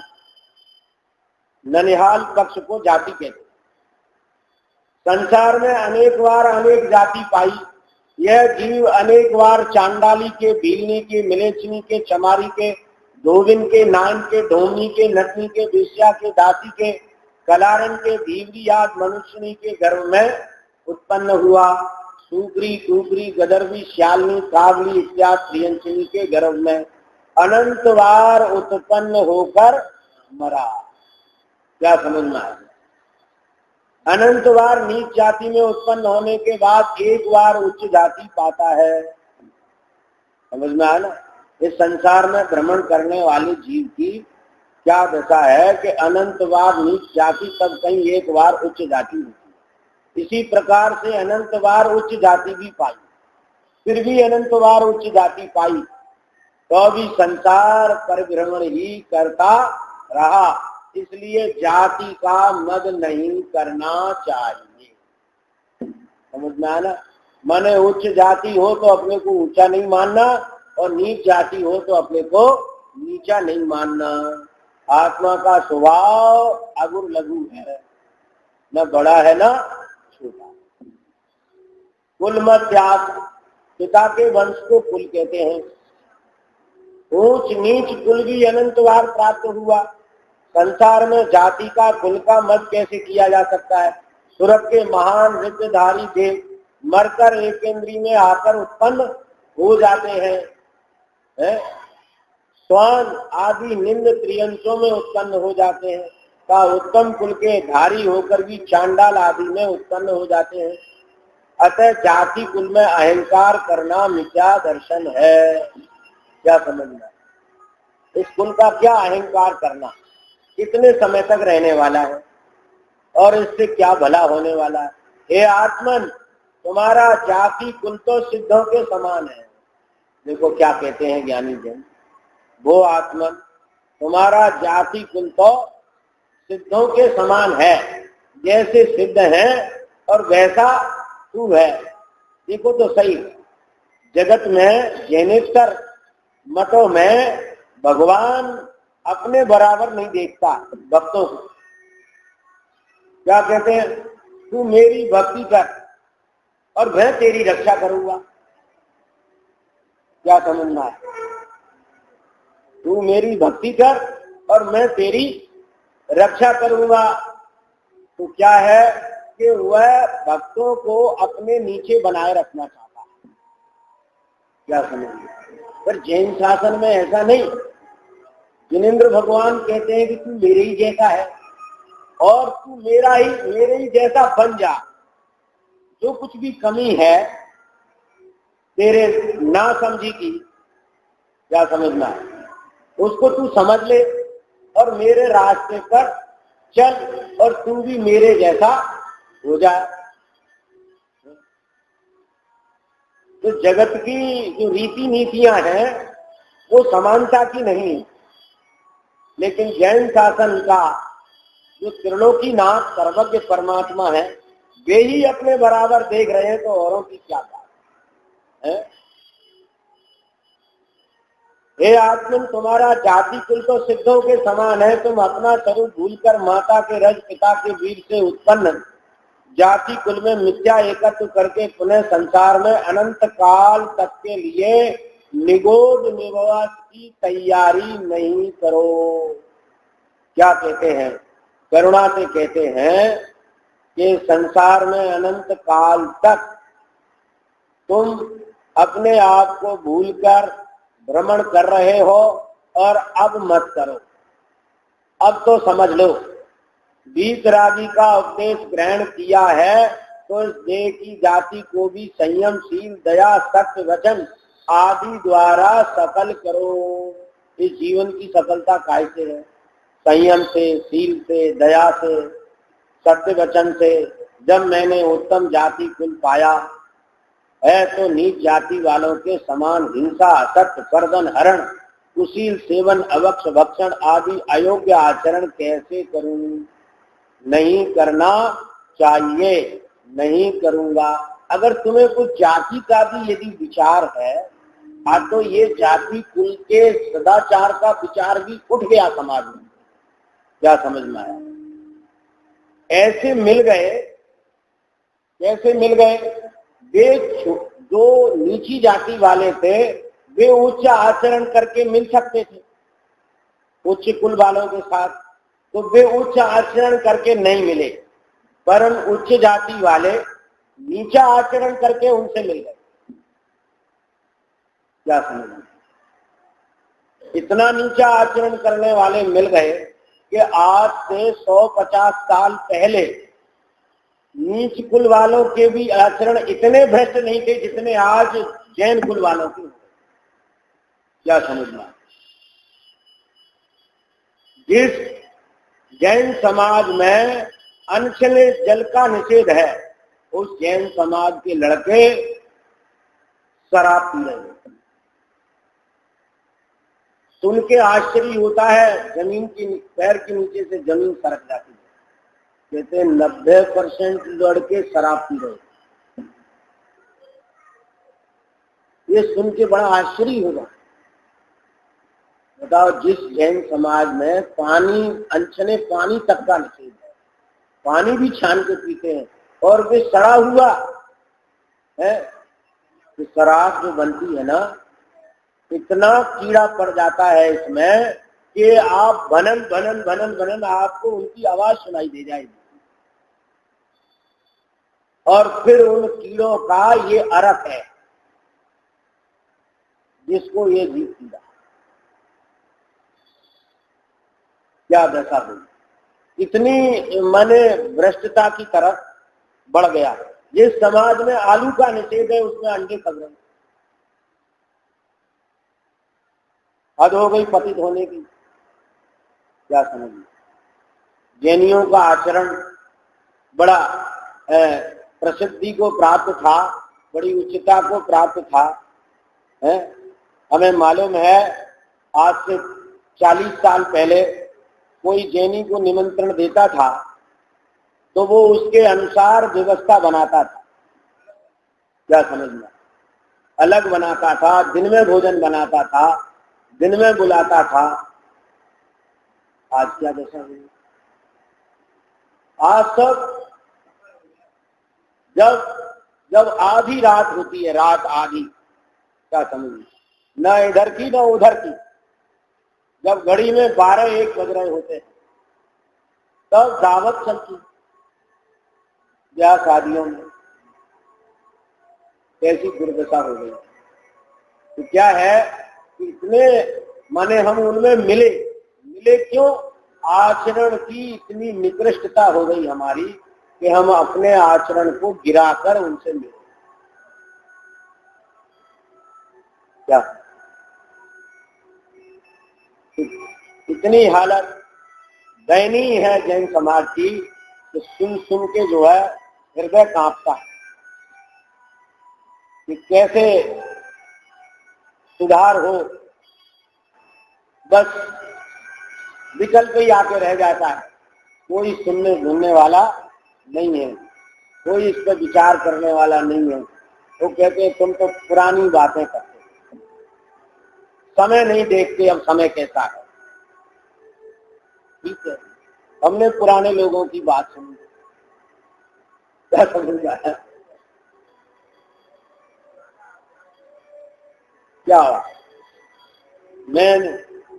ननिहाल पक्ष को जाति कहते हैं। संसार में अनेक बार अनेक जाति पाई। यह जीव अनेक बार चांडाली के, भीलनी के, मिलेचनी के, चमारी के, धोबिन के, नान के, ढोमनी के, नटनी के, वेश्या के, दासी के, कलारन के, धीवरी आदि मनुष्यनी के गर्भ में उत्पन्न हुआ। सूकरी, टूकरी, गदरवी, श्यालनी, कावली इत्यादि प्रियंसिनी के गर्भ में अनंत बार उत्पन्न होकर मरा। क्या समझ में आया? अनंत बार नीच जाति में उत्पन्न होने के बाद एक बार उच्च जाति पाता है। समझ में आया ना? इस संसार में भ्रमण करने वाले जीव की क्या दशा है कि अनंत बार नीच जाति, तब कहीं एक बार उच्च जाति होती है। इसी प्रकार से अनंत बार उच्च जाति भी पाई, फिर भी अनंत बार उच्च जाति पाई, तो भी संसार परिभ्रमण ही करता रहा। इसलिए जाति का मद नहीं करना चाहिए। समझ में आया ना? माने उच्च जाति हो तो अपने को ऊंचा नहीं मानना, और नीच जाति हो तो अपने को नीचा नहीं मानना। आत्मा का स्वभाव अगुर लघु है, न बड़ा है न छोटा। कुल मत त्याग, पिता के वंश को कुल कहते हैं। ऊंच नीच कुल भी अनंत बार प्राप्त हुआ। संसार में जाति का कुल का मत कैसे किया जा सकता है? सूरत के महान रिद्धधारी देव मरकर एक इंद्री में आकर उत्पन्न हो जाते हैं, स्वर्ण आदि निम्न त्रियंशों में उत्पन्न हो जाते हैं, का उत्तम कुल के धारी होकर भी चांडाल आदि में उत्पन्न हो जाते हैं। अतः जाति कुल में अहंकार करना मिथ्या दर्शन है। क्या समझना? इस कुल का क्या अहंकार करना? कितने समय तक रहने वाला है और इससे क्या भला होने वाला है? हे आत्मन, तुम्हारा जाति कुल तो सिद्धों के समान है। देखो क्या कहते हैं ज्ञानी जन, वो आत्मन तुम्हारा जाति कुल तो सिद्धों के समान है, जैसे सिद्ध है और वैसा तू है। देखो तो सही, जगत में जैनेश्वर मतों में भगवान अपने बराबर नहीं देखता भक्तों को। क्या कहते हैं? तू मेरी भक्ति कर और मैं तेरी रक्षा करूंगा। क्या समझना है? तू मेरी भक्ति कर और मैं तेरी रक्षा करूंगा। तो क्या है कि वह भक्तों को अपने नीचे बनाए रखना चाहता है। क्या समझिए? पर जैन शासन में ऐसा नहीं। जिनेंद्र भगवान कहते हैं कि तू मेरे ही जैसा है और तू मेरे ही जैसा बन जा। जो कुछ भी कमी है तेरे ना समझी की, क्या समझना है, उसको तू समझ ले और मेरे रास्ते पर चल और तू भी मेरे जैसा हो जाए। तो जगत की जो रीति नीतियां हैं वो समानता की नहीं, लेकिन जैन शासन का जो त्रिलोकीनाथ सर्वज्ञ परमात्मा है वे ही अपने बराबर देख रहे हैं, तो औरों की क्या बात है? हे आत्मन, तुम्हारा जाति कुल तो सिद्धों के समान है। तुम अपना स्वरूप भूलकर माता के रज पिता के वीर से उत्पन्न जाति कुल में मिथ्या एकत्व करके पुनः संसार में अनंत काल तक के लिए निगोद निवास की तैयारी नहीं करो। क्या कहते हैं? करुणा से कहते हैं कि संसार में अनंत काल तक तुम अपने आप को भूलकर भ्रमण कर रहे हो और अब मत करो। अब तो समझ लो, वीतरागी का उपदेश ग्रहण किया है तो इस देह की जाति को भी संयमशील, दया, सत्य वचन आदि द्वारा सफल करो। इस जीवन की सफलता कैसे है? संयम से, शील से, दया से, सत्य वचन से। जब मैंने उत्तम जाति कुल पाया है तो नीच जाति वालों के समान हिंसा, असत्य, कर्दन, हरण, कुशील सेवन, अवक्ष भक्षण आदि अयोग्य आचरण कैसे करूं? नहीं करना चाहिए, नहीं करूंगा। अगर तुम्हें कुछ जाति का भी यदि विचार है तो ये जाति कुल के सदाचार का विचार भी उठ गया समाज में। क्या समझ में आया? ऐसे मिल गए, कैसे मिल गए? वे जो नीची जाति वाले थे वे उच्च आचरण करके मिल सकते थे उच्च कुल वालों के साथ, तो वे उच्च आचरण करके नहीं मिले, परंतु उच्च जाति वाले नीचा आचरण करके उनसे मिल गए। क्या समझ? इतना नीचा आचरण करने वाले मिल गए कि आज से 150 साल पहले नीच कुल वालों के भी आचरण इतने भ्रष्ट नहीं थे जितने आज जैन कुल वालों के। क्या समझना? जिस जैन समाज में अनछले जल का निषेध है उस जैन समाज के लड़के शराब पी रहे होते हैं। सुन के आश्चर्य होता है, जमीन की पैर के नीचे से जमीन सरक जाती है। कहते हैं 90% लड़के शराब पी रहे। ये सुन के बड़ा आश्चर्य होगा। बताओ, जिस जैन समाज में पानी, अनछने पानी तक का निषेध है, पानी भी छान के पीते हैं, और वे सड़ा हुआ है, तो शराब जो बनती है ना, इतना कीड़ा पड़ जाता है इसमें कि आप भनन भनन भनन भनन, आपको उनकी आवाज सुनाई दे जाएगी। और फिर उन कीड़ों का ये अरक है जिसको ये जीत कीड़ा। क्या दशा हुई, इतनी माने भ्रष्टता की तरफ बढ़ गया। जिस समाज में आलू का निषेध है उसमें अंडे खब रहे। हद हो गई पतित होने की। क्या समझिए, जैनियों का आचरण बड़ा प्रसिद्धि को प्राप्त था, बड़ी उच्चता को प्राप्त था। हमें मालूम है, आज से 40 साल पहले कोई जैनी को निमंत्रण देता था तो वो उसके अनुसार व्यवस्था बनाता था। क्या समझना, अलग बनाता था, दिन में भोजन बनाता था, दिन में बुलाता था। आज क्या दशा हुई? आज सब जब आधी रात होती है, रात आधी, क्या समझिए, न इधर की न उधर की, जब घड़ी में 12-1 बज रहे होते हैं, तब दावत चलती ब्याह शादियों में। कैसी दुर्दशा हो गई। तो क्या है कि इतने माने हम उनमें मिले क्यों? आचरण की इतनी निकृष्टता हो गई हमारी कि हम अपने आचरण को गिराकर उनसे मिले। क्या इतनी हालत दयनीय है जैन समाज की, तो सुन सुन के जो है हृदय कांपता है कि कैसे सुधार हो। बस विकल्प ही आके रह जाता है, कोई सुनने वाला नहीं है, कोई इस पर विचार करने वाला नहीं है। वो कहते हैं तुम तो पुरानी बातें करते, समय नहीं देखते अब समय कैसा है। ठीक है, हमने पुराने लोगों की बात सुनी, क्या समझा है? क्या हुआ? मैं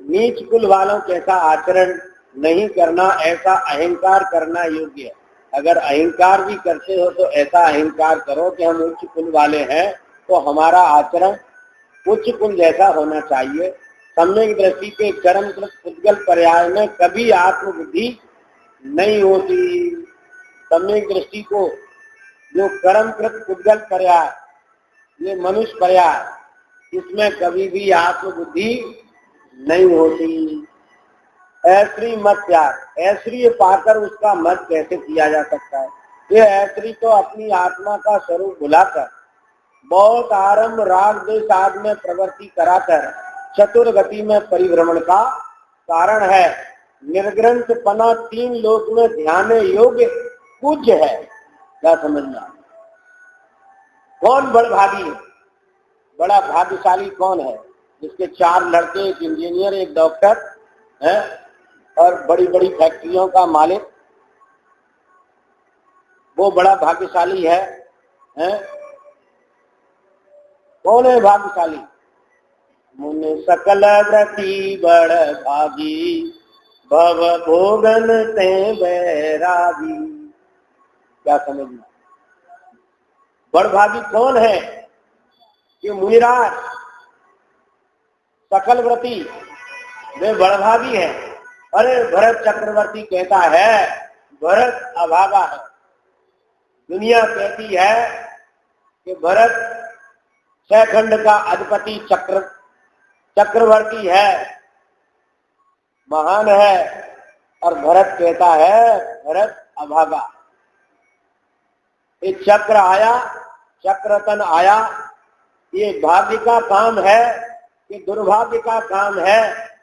नीच कुल वालों कैसा आचरण नहीं करना, ऐसा अहंकार करना योग्य है। अगर अहंकार भी करते हो तो ऐसा अहंकार करो कि हम उच्च कुल वाले हैं, तो हमारा आचरण उच्च कुल जैसा होना चाहिए। सम्यक दृष्टि के कर्मकृत पुद्गल पर्याय में कभी आत्मबुद्धि नहीं होती। सम्यक दृष्टि को जो कर्मकृत पुद्गल पर्याय, ये मनुष्य पर्याय, इसमें कभी भी आत्मबुद्धि नहीं होती। ऐश्वर्य मत त्याग, ऐश्वर्य पाकर उसका मत कैसे किया जा सकता है? ये ऐश्वर्य तो अपनी आत्मा का स्वरूप भुलाकर, बहुत आरंभ राग द्वेष आदि में प्रवृत्ति कराकर चतुर्गति में परिभ्रमण का कारण है। निर्ग्रंथ पना 3 लोक में ध्यान योग्य पूज्य है। क्या समझना? कौन बड़भागी है, बड़ा भाग्यशाली कौन है जिसके 4 लड़के, एक इंजीनियर, एक डॉक्टर है और बड़ी बड़ी फैक्ट्रियों का मालिक? वो बड़ा भाग्यशाली है? कौन है भाग्यशाली? मुने सकल व्रती बड़ भागी, भव भोगन ते बैरागी। क्या समझना? बड़ भागी कौन है? कि मुनिराज सकल व्रती वे बड़भागी है। अरे भरत चक्रवर्ती कहता है भरत अभागा है। दुनिया कहती है कि भरत सैखंड का अधिपति चक्रवर्ती है, महान है, और भरत कहता है भरत अभागा। एक चक्र आया, चक्रतन आया, ये भाग्य का काम है कि दुर्भाग्य का काम है?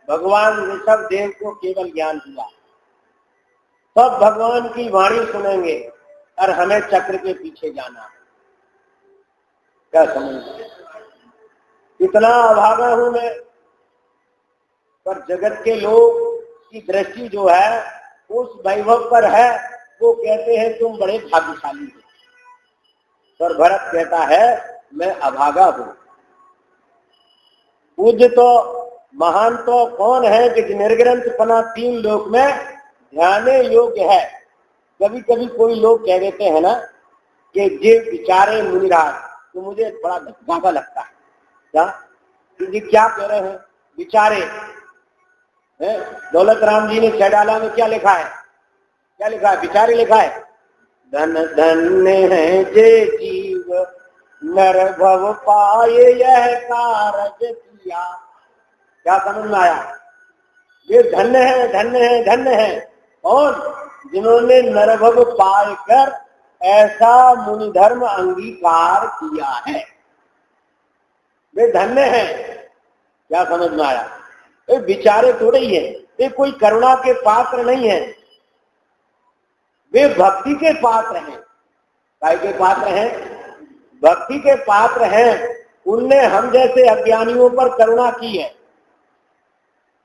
भगवान ऋषभ देव को केवल ज्ञान दिया, सब भगवान की वाणी सुनेंगे और हमें चक्र के पीछे जाना है। क्या समझ? इतना अभागा हूं मैं, पर जगत के लोग की दृष्टि जो है उस वैभव पर है, वो कहते हैं तुम बड़े भाग्यशाली हो। पर भरत कहता है मैं अभागा हूं। पूज्य तो महान तो कौन है कि निर्ग्रंथ पना 3 लोक में ध्याने योग्य है। कभी कभी कोई लोग कह देते हैं ना कि जे विचारे मुनिराज, तो मुझे बड़ा धक्का लगता है। क्या जी क्या कह रहे हैं? विचारे दौलत राम जी ने छेडाला में क्या लिखा है? क्या लिखा है? विचारे लिखा है। धन धन्य है जे जीव नर भव पाए यह कारज किया। क्या समझ में आया? ये धन्य है, धन्य है, धन्य है और जिन्होंने नरभव पाकर ऐसा मुनि धर्म अंगीकार किया है, वे धन्य है। क्या समझ में आया? ये विचारे थोड़े ही है, ये कोई करुणा के पात्र नहीं है, वे भक्ति के पात्र हैं। काय के पात्र हैं? भक्ति के पात्र हैं। उनने हम जैसे अज्ञानियों पर करुणा की है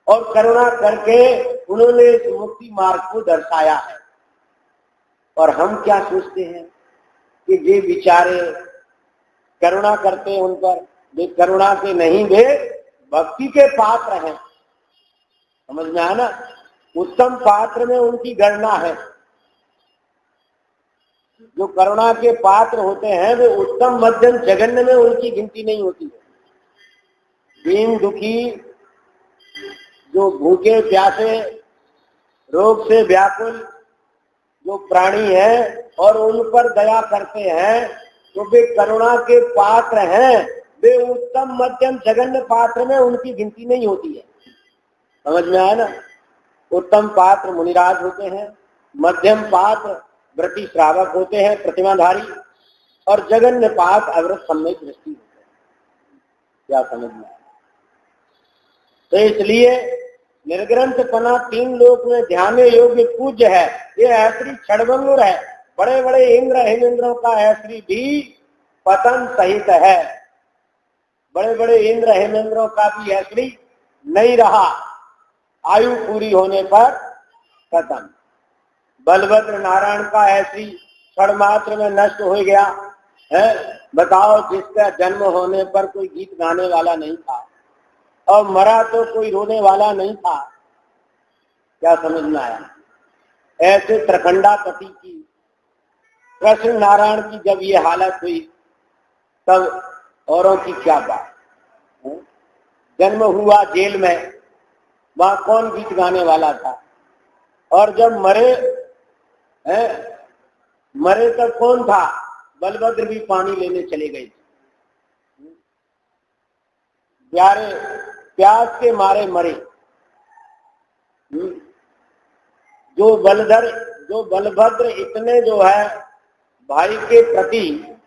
और करुणा करके उन्होंने इस मुक्ति मार्ग को दर्शाया है। और हम क्या सोचते हैं कि ये विचारे करुणा करते हैं उन पर, वे करुणा के नहीं, वे भक्ति के पात्र हैं। समझ में आया ना? उत्तम पात्र में उनकी गणना है। जो करुणा के पात्र होते हैं वे उत्तम मध्यम जघन्य में उनकी गिनती नहीं होती है। दीन दुखी, जो भूखे प्यासे, रोग से व्याकुल जो प्राणी है और उन पर दया करते हैं, तो वे करुणा के पात्र हैं। वे उत्तम मध्यम जघन्य पात्र में उनकी गिनती नहीं होती है। समझ में आया ना? उत्तम पात्र मुनिराज होते हैं, मध्यम पात्र व्रती श्रावक होते हैं प्रतिमाधारी, और जघन्य पात्र अवृत सम्यक दृष्टि होते हैं। क्या समझ में आया? तो इसलिए निर्ग्रंथ पना 3 लोक में ध्यान योग्य पूज्य है। ये ऐश्री क्षणभंगुर है। बड़े बड़े इंद्र हेमेंद्रों का ऐश्री भी पतन सहित है। बड़े बड़े इंद्र हेमेंद्रों का भी ऐश्री नहीं रहा, आयु पूरी होने पर खत्म। बलभद्र नारायण का ऐसी क्षण मात्र में नष्ट हो गया है। बताओ, जिसका जन्म होने पर कोई गीत गाने वाला नहीं था और मरा तो कोई रोने वाला नहीं था। क्या समझ में आया? ऐसे त्रिखंडा पति की, कृष्ण नारायण की जब ये हालत हुई, तब औरों की क्या बात। जन्म हुआ जेल में, वहां कौन गीत गाने वाला था? और जब मरे तब कौन था? बलभद्र भी पानी लेने चले गए थे। प्यारे प्यास के मारे मरे। जो बलभद्र इतने जो है भाई के प्रति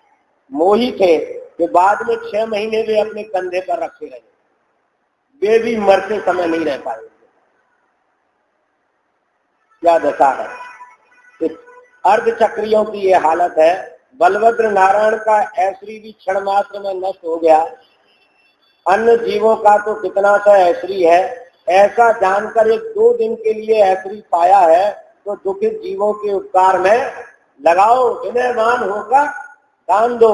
मोही थे कि बाद में 6 महीने वे अपने कंधे पर रखे रहे। वे भी मरते समय नहीं रह पाए। क्या दशा है? अर्धचक्रियों की ये हालत है। बलभद्र नारायण का ऐश्री भी क्षण मात्र में नष्ट हो गया। अन्य जीवों का तो कितना सा ऐश्री है। ऐसा जानकर 1-2 दिन के लिए ऐश्री पाया है तो दुखित जीवों के उपकार में लगाओ, विनयमान होकर दान दो।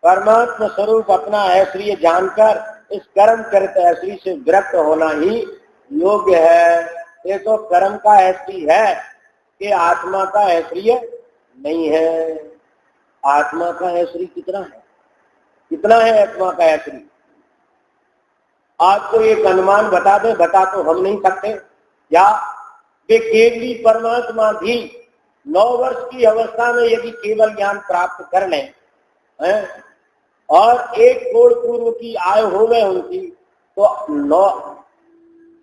परमात्मा स्वरूप अपना ऐश्वर्य जानकर इस कर्म करते ऐश्वर्य से विरक्त होना ही योग्य है। ये तो कर्म का ऐश्वर्य है कि आत्मा का ऐश्वर्य नहीं है। आत्मा का ऐश्वर्य कितना है? कितना है आत्मा का ऐश्वर्य? आपको एक अनुमान बता दे, बता तो हम नहीं सकते। या वे केवली परमात्मा भी 9 वर्ष की अवस्था में यदि केवल ज्ञान प्राप्त कर लें और 1 करोड़ पूर्व की आयु हो गए उनकी, तो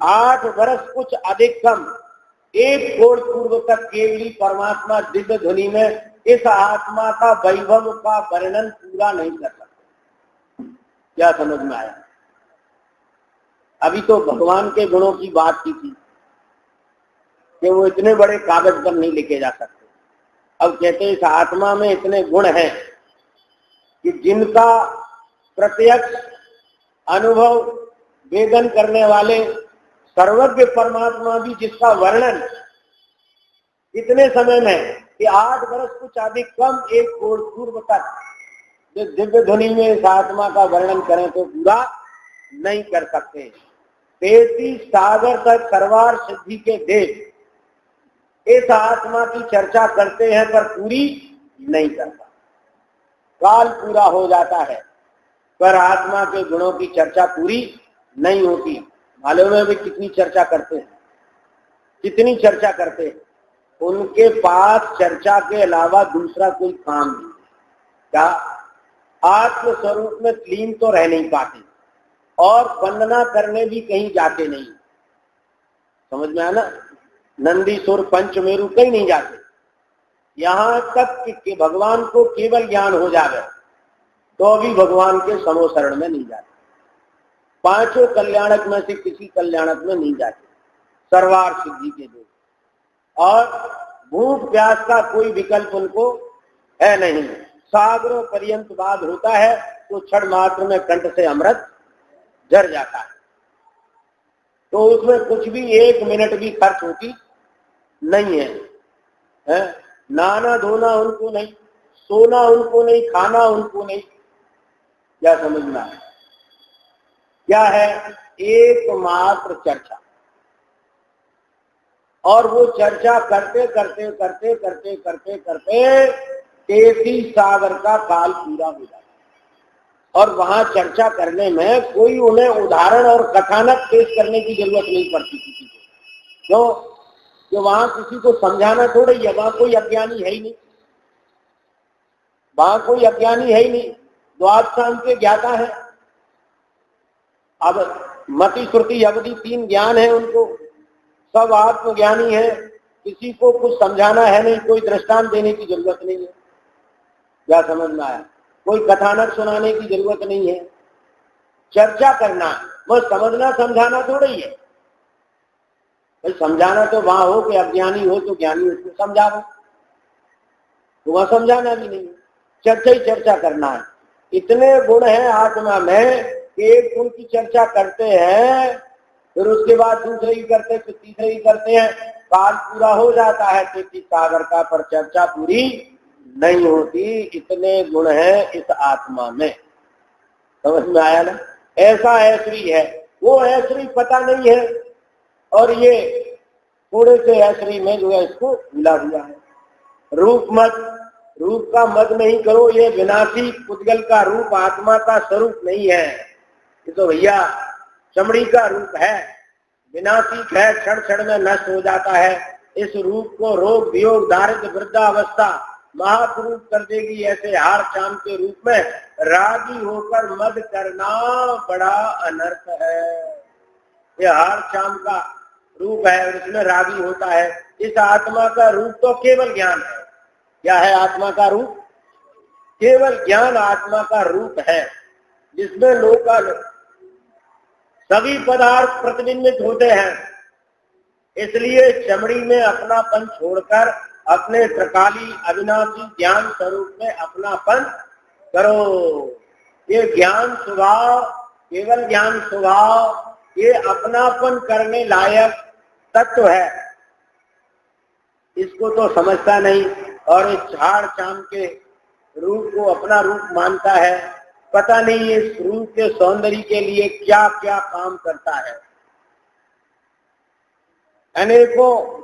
8 वर्ष कुछ अधिक कम 1 करोड़ पूर्व तक केवली परमात्मा दिव्य ध्वनि में इस आत्मा का वैभव का वर्णन पूरा नहीं कर सकते। क्या समझ में आया? अभी तो भगवान के गुणों की बात की थी कि वो इतने बड़े कागज पर नहीं लिखे जा सकते। अब कहते इस आत्मा में इतने गुण हैं कि जिनका प्रत्यक्ष अनुभव वेदन करने वाले सर्वज्ञ परमात्मा भी जिसका वर्णन इतने समय में कि 8 वर्ष कुछ अधिक कम 1 कोण पूर्व तक जो दिव्य ध्वनि में इस आत्मा का वर्णन करें तो पूरा नहीं कर सकते। 33 सागर तक सरवार सिद्धि के देव इस आत्मा की चर्चा करते हैं पर पूरी नहीं करता। काल पूरा हो जाता है पर आत्मा के गुणों की चर्चा पूरी नहीं होती। मालूम है वे कितनी चर्चा करते हैं, कितनी चर्चा करते हैं। उनके पास चर्चा के अलावा दूसरा कोई काम नहीं। क्या आत्म स्वरूप में लीन तो रह नहीं पाते और वंदना करने भी कहीं जाते नहीं। समझ में आया ना? नंदीसुर पंचमेरु कहीं नहीं जाते। यहां तक कि भगवान को केवल ज्ञान हो जाए तो भी भगवान के समोशरण में नहीं जाते। 5 कल्याणक में से किसी कल्याणक में नहीं जाते, सर्वार सिद्धि के दो। और भूख प्यास का कोई विकल्प उनको है नहीं। सागरों पर्यंत बाद होता है तो क्षण मात्र में कंठ से अमृत झर जाता है। तो उसमें कुछ भी 1 मिनट भी खर्च होती नहीं है। नहाना धोना उनको नहीं, सोना उनको नहीं, खाना उनको नहीं। क्या समझना है? क्या है? एकमात्र चर्चा। और वो चर्चा करते करते करते करते करते करते 33 सागर का काल पूरा हो जाता है। और वहां चर्चा करने में कोई उन्हें उदाहरण और कथानक पेश करने की जरूरत नहीं पड़ती किसी को। क्यों? कि वहां किसी को समझाना थोड़ी है, वहां कोई अज्ञानी है ही नहीं। वहां कोई अज्ञानी है ही नहीं, द्वादशांग के ज्ञाता है। अब मति श्रुति अवधि 3 ज्ञान है उनको, सब आत्मज्ञानी है। किसी को कुछ समझाना है नहीं, कोई दृष्टांत देने की जरूरत नहीं है। क्या समझ में आया? कोई कथानक सुनाने की जरूरत नहीं है। चर्चा करना वो समझना समझाना थोड़ी है। भाई समझाना तो वहां हो कि अज्ञानी हो तो ज्ञानी उसको समझाओ, तो वहां समझाना भी नहीं है, चर्चा ही चर्चा करना है। इतने गुण हैं आत्मा में कि एक गुण की चर्चा करते हैं फिर उसके बाद दूसरे ही करते, फिर तीसरे ही करते हैं। काल पूरा हो जाता है 33 सागर का, पर चर्चा पूरी नहीं होती। इतने गुण हैं इस आत्मा में। समझ में आया ना? ऐसा ऐश्वर्य है, वो ऐश्वर्य पता नहीं है और ये थोड़े से ऐश्वर्य में जो है इसको भूला हुआ है। रूप मत, रूप का मत नहीं करो। ये विनाशी पुद्गल का रूप आत्मा का स्वरूप नहीं है। ये तो भैया चमड़ी का रूप है, विनाशिक है, क्षण क्षण में नष्ट हो जाता है। इस रूप को रोग वियोग दारिद्र वृद्धावस्था महापुरुष कर देगी। ऐसे हार चाम के रूप में रागी होकर मद करना बड़ा अनर्थ है। ये हार चाम का रूप है, उसमें रागी होता है। इस आत्मा का रूप तो केवल ज्ञान है। क्या है आत्मा का रूप? केवल ज्ञान आत्मा का रूप है, जिसमें लोकालोक सभी पदार्थ प्रतिबिंबित होते हैं। इसलिए चमड़ी में अपनापन छोड़कर अपने त्रिकाली अविनाशी ज्ञान स्वरूप में अपनापन करो। ये ज्ञान स्वभाव, केवल ज्ञान स्वभाव, ये अपनापन करने लायक तत्व है। इसको तो समझता नहीं और इस झाड़ चाम के रूप को अपना रूप मानता है। पता नहीं इस रूप के सौंदर्य के लिए क्या क्या काम करता है। अनेकों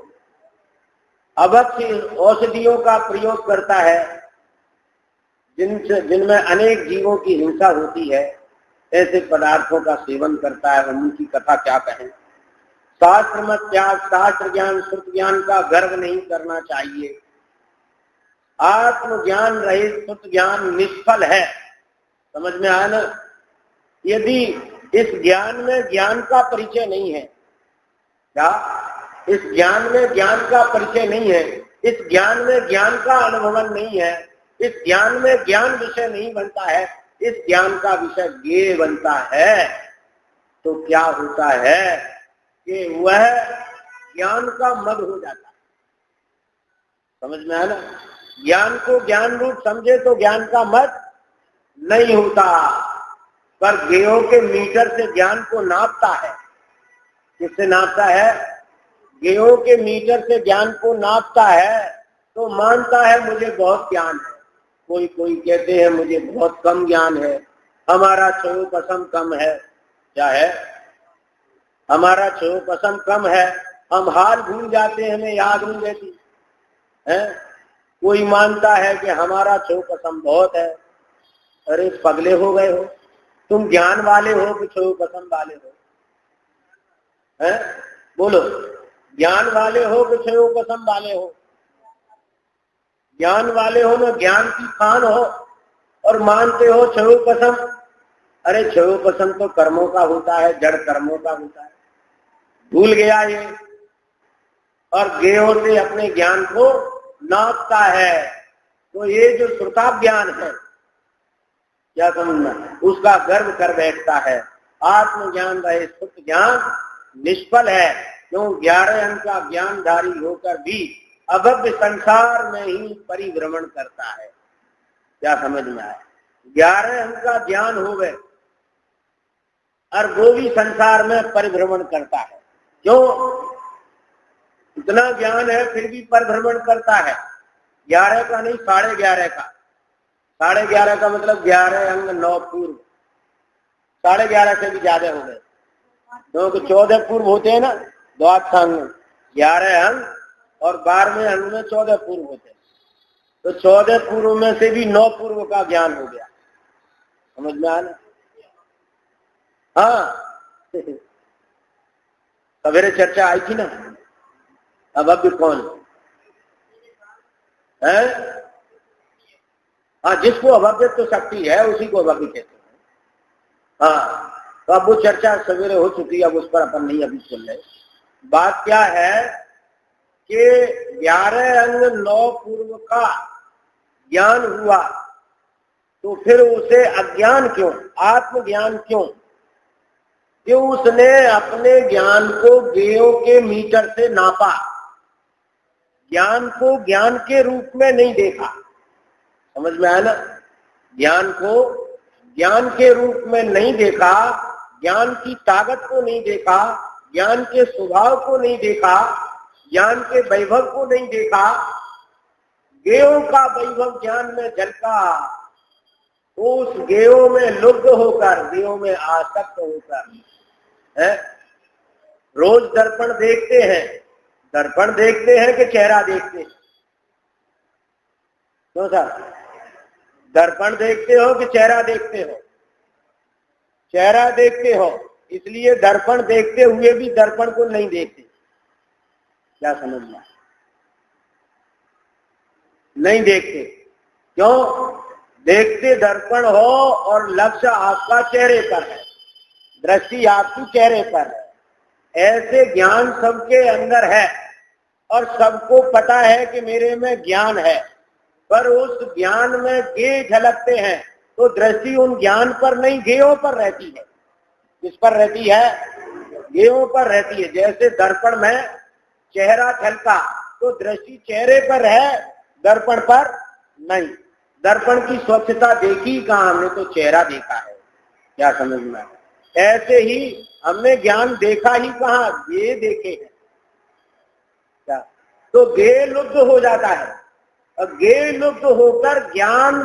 अभक्ष्य औषधियों का प्रयोग करता है जिनमें अनेक जीवों की हिंसा होती है। ऐसे पदार्थों का सेवन करता है, उनकी कथा क्या कहें। शास्त्र मत त्याग, शास्त्र ज्ञान श्रुत ज्ञान का गर्व नहीं करना चाहिए। आत्मज्ञान रहित श्रुत ज्ञान निष्फल है। समझ में आया ना? यदि इस ज्ञान में ज्ञान का परिचय नहीं है, क्या इस ज्ञान में ज्ञान का परिचय नहीं है, इस ज्ञान में ज्ञान का अनुभवन नहीं है, इस ज्ञान में ज्ञान विषय नहीं बनता है, इस ज्ञान का विषय ज्ञेय बनता है तो क्या होता है कि वह ज्ञान का मद हो जाता है। समझ में आया ना? ज्ञान को ज्ञान रूप समझे तो ज्ञान का मद नहीं होता, पर ज्ञेयों के मीटर से ज्ञान को नापता है। किससे नापता है? ज्ञेयों के मीटर से ज्ञान को नापता है तो मानता है मुझे बहुत ज्ञान है। कोई कोई कहते हैं मुझे बहुत कम ज्ञान है, हमारा क्षयो पसम कम है। क्या है? हमारा क्षयो पसम कम है, हम हाल भूल जाते हैं, हमें याद नहीं रहती है। कोई मानता है कि हमारा क्षयो पसम बहुत है। अरे पगले हो गए हो, तुम ज्ञान वाले हो कि क्षयो पसम वाले हो? हैं? बोलो, ज्ञान वाले हो कि क्षयो पसम वाले हो? ज्ञान वाले हो ना, ज्ञान की खान हो और मानते हो क्षयो पसम। अरे क्षयो पसम तो कर्मों का होता है, जड़ कर्मों का होता है। भूल गया ये, और ज्ञेयों से अपने ज्ञान को नापता है। तो ये जो श्रुता ज्ञान है, क्या समझना, उसका गर्व कर बैठता है। आत्मज्ञान रहे सुख ज्ञान निष्फल है, क्यों? 11 अंक का ज्ञानधारी होकर भी अभव्य संसार में ही परिभ्रमण करता है। क्या समझ में आया? 11 अंक का ज्ञान हो गए और वो भी संसार में परिभ्रमण करता है। क्यों? इतना ज्ञान है फिर भी परिभ्रमण करता है। 11 का नहीं, 11.5 का। 11.5 का मतलब 11 अंग 9 पूर्व, 11.5 से भी ज्यादा हो गए, क्योंकि 14 पूर्व होते हैं ना द्वादशांग, 11 अंग और 12वें अंग में 14 पूर्व होते हैं। तो 14 पूर्व में से भी 9 पूर्व का ज्ञान हो गया। समझ में आना? हाँ सवेरे चर्चा आई थी ना, अब कौन है? हाँ, जिसको अभव्यत्व शक्ति है उसी को अभव्य कहते हैं। हाँ, तो अब वो चर्चा सवेरे हो चुकी है, अब उस पर अपन नहीं अभी सुन रहे। बात क्या है कि 11 अंग 9 पूर्व का ज्ञान हुआ तो फिर उसे अज्ञान क्यों, आत्मज्ञान क्यों? क्यों? उसने अपने ज्ञान को ज्ञेयों के मीटर से नापा, ज्ञान को ज्ञान के रूप में नहीं देखा। समझ में आया ना? ज्ञान को ज्ञान के रूप में नहीं देखा, ज्ञान की ताकत को नहीं देखा, ज्ञान के स्वभाव को नहीं देखा, ज्ञान के वैभव को नहीं देखा। ज्ञेयों का वैभव ज्ञान में झलका, उस ज्ञेयों में लुब्ध होकर, ज्ञेयों में आसक्त होकर है। रोज दर्पण देखते हैं, दर्पण देखते हैं कि चेहरा देखते हैं? क्यों सर? दर्पण देखते हो कि चेहरा देखते हो? चेहरा देखते हो, इसलिए दर्पण देखते हुए भी दर्पण को नहीं देखते। क्या समझना? नहीं देखते। क्यों? देखते दर्पण हो और लक्ष्य आपका चेहरे पर है, दृष्टि आपकी चेहरे पर है। ऐसे ज्ञान सबके अंदर है और सबको पता है कि मेरे में ज्ञान है, पर उस ज्ञान में ज्ञेय झलकते हैं तो दृष्टि उन ज्ञान पर नहीं, ज्ञेयों पर रहती है। किस पर रहती है? ज्ञेयों पर रहती है। जैसे दर्पण में चेहरा झलका तो दृष्टि चेहरे पर है, दर्पण पर नहीं। दर्पण की स्वच्छता देखी कहाँ हमने? तो चेहरा देखा है। क्या समझ में? ऐसे ही हमने ज्ञान देखा ही कहाँ? ये देखे हैं। क्या? तो ज्ञेय लुप्त हो जाता है, और ज्ञेय लुप्त होकर ज्ञान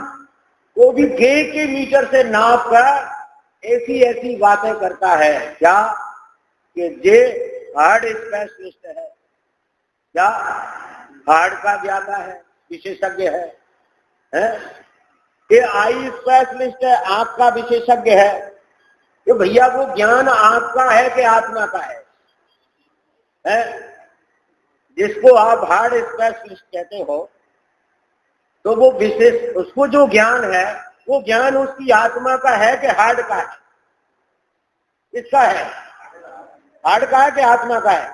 को भी ज्ञेय के मीटर से नाप कर ऐसी ऐसी बातें करता है। क्या? कि जे हार्ड स्पेशलिस्ट है। क्या? हार्ड का ज्ञाता है, विशेषज्ञ है, ये आई स्पेशलिस्ट है, आंख का विशेषज्ञ है। ये भैया वो ज्ञान आंख का है कि आत्मा का है? जिसको आप हार्ड स्पेशलिस्ट कहते हो, तो वो विशेष, उसको जो ज्ञान है वो ज्ञान उसकी आत्मा का है कि हार्ड का है? किसका है? हार्ड का है कि आत्मा का है?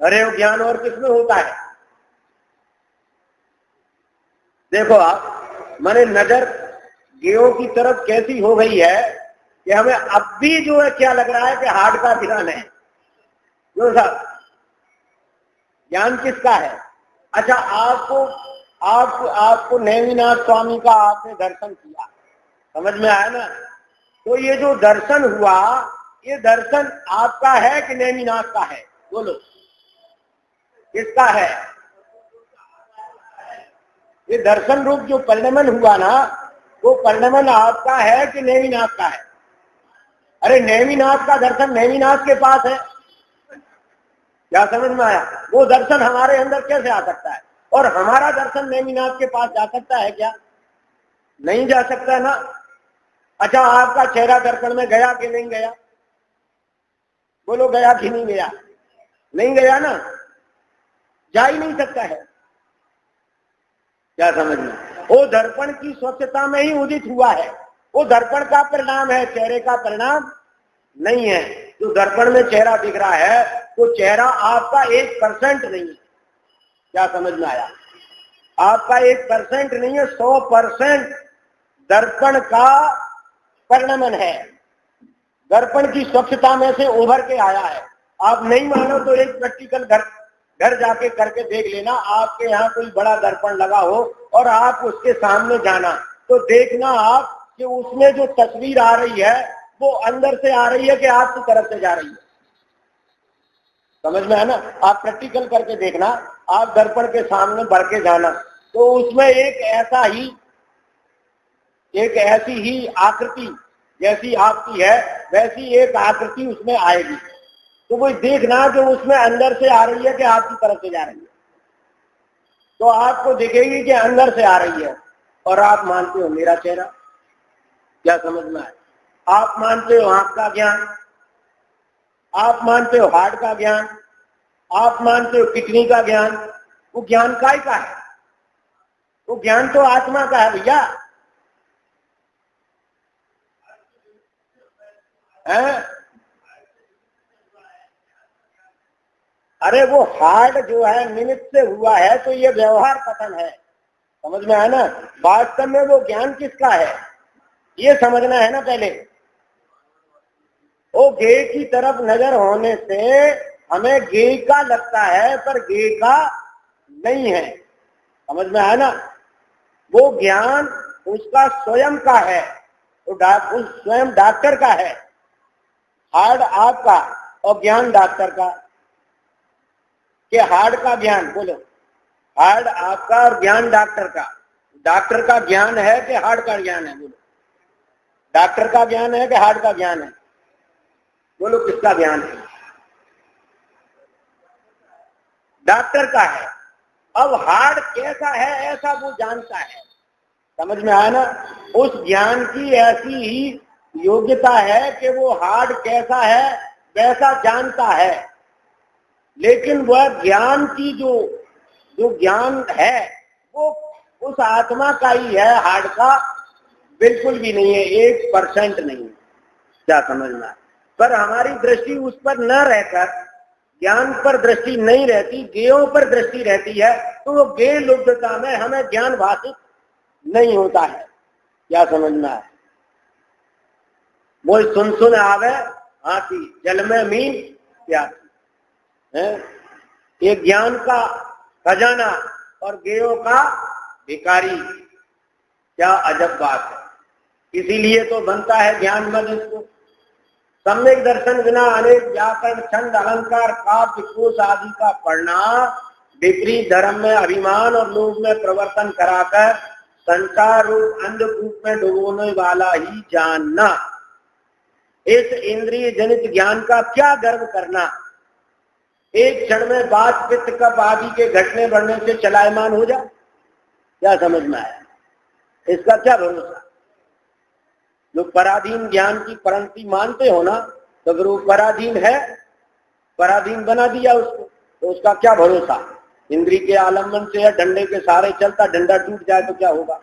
अरे वो ज्ञान और किसमें होता है? देखो आप, माने नजर गेयों की तरफ कैसी हो गई है कि हमें अब भी जो है क्या लग रहा है कि हार्ट का ध्यान है। जो साहब ज्ञान किसका है? अच्छा, आपको नेमिनाथ स्वामी का आपने दर्शन किया, समझ में आया ना? तो ये जो दर्शन हुआ, ये दर्शन आपका है कि नेमिनाथ का है? बोलो किसका है? ये दर्शन रूप जो परिणमन हुआ ना, वो परिणमन आपका है कि नेमिनाथ का है? अरे नेमिनाथ का दर्शन नेमिनाथ के पास है। क्या समझ में आया? वो दर्शन हमारे अंदर कैसे आ सकता है? और हमारा दर्शन नेमिनाथ के पास जा सकता है क्या? नहीं जा सकता ना। अच्छा, आपका चेहरा दर्शन में गया कि नहीं गया? बोलो गया कि नहीं गया? नहीं गया ना, जा ही नहीं सकता है। क्या समझ में? वो दर्पण की स्वच्छता में ही उदित हुआ है। वो दर्पण का परिणाम है, चेहरे का परिणाम नहीं है। जो दर्पण में चेहरा दिख रहा है, वो चेहरा आपका 1% नहीं है। क्या समझ में आया? आपका 1% नहीं है, 100% दर्पण का परिणमन है। दर्पण की स्वच्छता में से उभर के आया है। आप नहीं मानो तो एक प्रैक्टिकल घर जाके करके देख लेना। आपके यहाँ कोई बड़ा दर्पण लगा हो और आप उसके सामने जाना, तो देखना आप कि उसमें जो तस्वीर आ रही है वो अंदर से आ रही है कि आपकी तरफ से जा रही है। समझ में है ना? आप प्रैक्टिकल करके देखना। आप दर्पण के सामने बढ़ के जाना, तो उसमें एक ऐसी ही आकृति, जैसी आपकी है वैसी एक आकृति उसमें आएगी। तो वो देखना जो उसमें अंदर से आ रही है कि आपकी तरफ से जा रही है। तो आपको दिखेगी कि अंदर से आ रही है, और आप मानते हो मेरा चेहरा। क्या समझ में आए? आप मानते हो आंख का ज्ञान, आप मानते हो हार्ट का ज्ञान, आप मानते हो किडनी का ज्ञान। वो ज्ञान काय का है? वो ज्ञान तो आत्मा का है भैया। अरे वो हार्ट जो है निमित्त से हुआ है, तो ये व्यवहार कथन है। समझ में आया ना? वास्तव में वो ज्ञान किसका है, ये समझना है ना पहले। वो गे की तरफ नजर होने से हमें गे का लगता है, पर गे का नहीं है। समझ में आया ना? वो ज्ञान उसका स्वयं का है, वो स्वयं डॉक्टर का है। हार्ट आपका और ज्ञान डॉक्टर का। कि हार्ट का ज्ञान, बोलो हार्ट आपका और ज्ञान डॉक्टर का। डॉक्टर का ज्ञान है कि हार्ट का ज्ञान है? बोलो डॉक्टर का ज्ञान है कि हार्ट का ज्ञान है? बोलो किसका ज्ञान है? डॉक्टर का है। अब हार्ट कैसा है ऐसा वो जानता है। समझ में आया ना? उस ज्ञान की ऐसी ही योग्यता है कि वो हार्ट कैसा है वैसा जानता है। लेकिन वह ज्ञान की जो ज्ञान है वो उस आत्मा का ही है, हार्ट का बिल्कुल भी नहीं है, 1% नहीं है। क्या समझना? पर हमारी दृष्टि उस पर न रहकर, ज्ञान पर दृष्टि नहीं रहती, गेयों पर दृष्टि रहती है, तो वो गेय लुब्धता में हमें ज्ञान भाषित नहीं होता है। क्या समझना है? वो सुन आवे हाथी, जल में मीन प्यासी है। एक ज्ञान का खजाना और गेयों का भिखारी, क्या अजब बात है। इसीलिए तो बनता है ज्ञान मद इसको। सम्यक दर्शन बिना अनेक व्याकरण छंद अलंकार काव्य कोश आदि का पढ़ना, विपरीत धर्म में अभिमान और लोभ में प्रवर्तन कराकर संसार रूप अंधकूप में डुबोने वाला ही जानना। इस इंद्रिय जनित ज्ञान का क्या गर्व करना। एक क्षण में बात पित्त कफ आदि के घटने बढ़ने से चलायमान हो जाए। क्या समझ में आया? इसका क्या भरोसा? जो पराधीन ज्ञान की परंपरा मानते हो ना, तो अगर वो पराधीन है, पराधीन बना दिया उसको, तो उसका क्या भरोसा? इंद्री के आलम्बन से या डंडे के सहारे चलता, डंडा टूट जाए तो क्या होगा?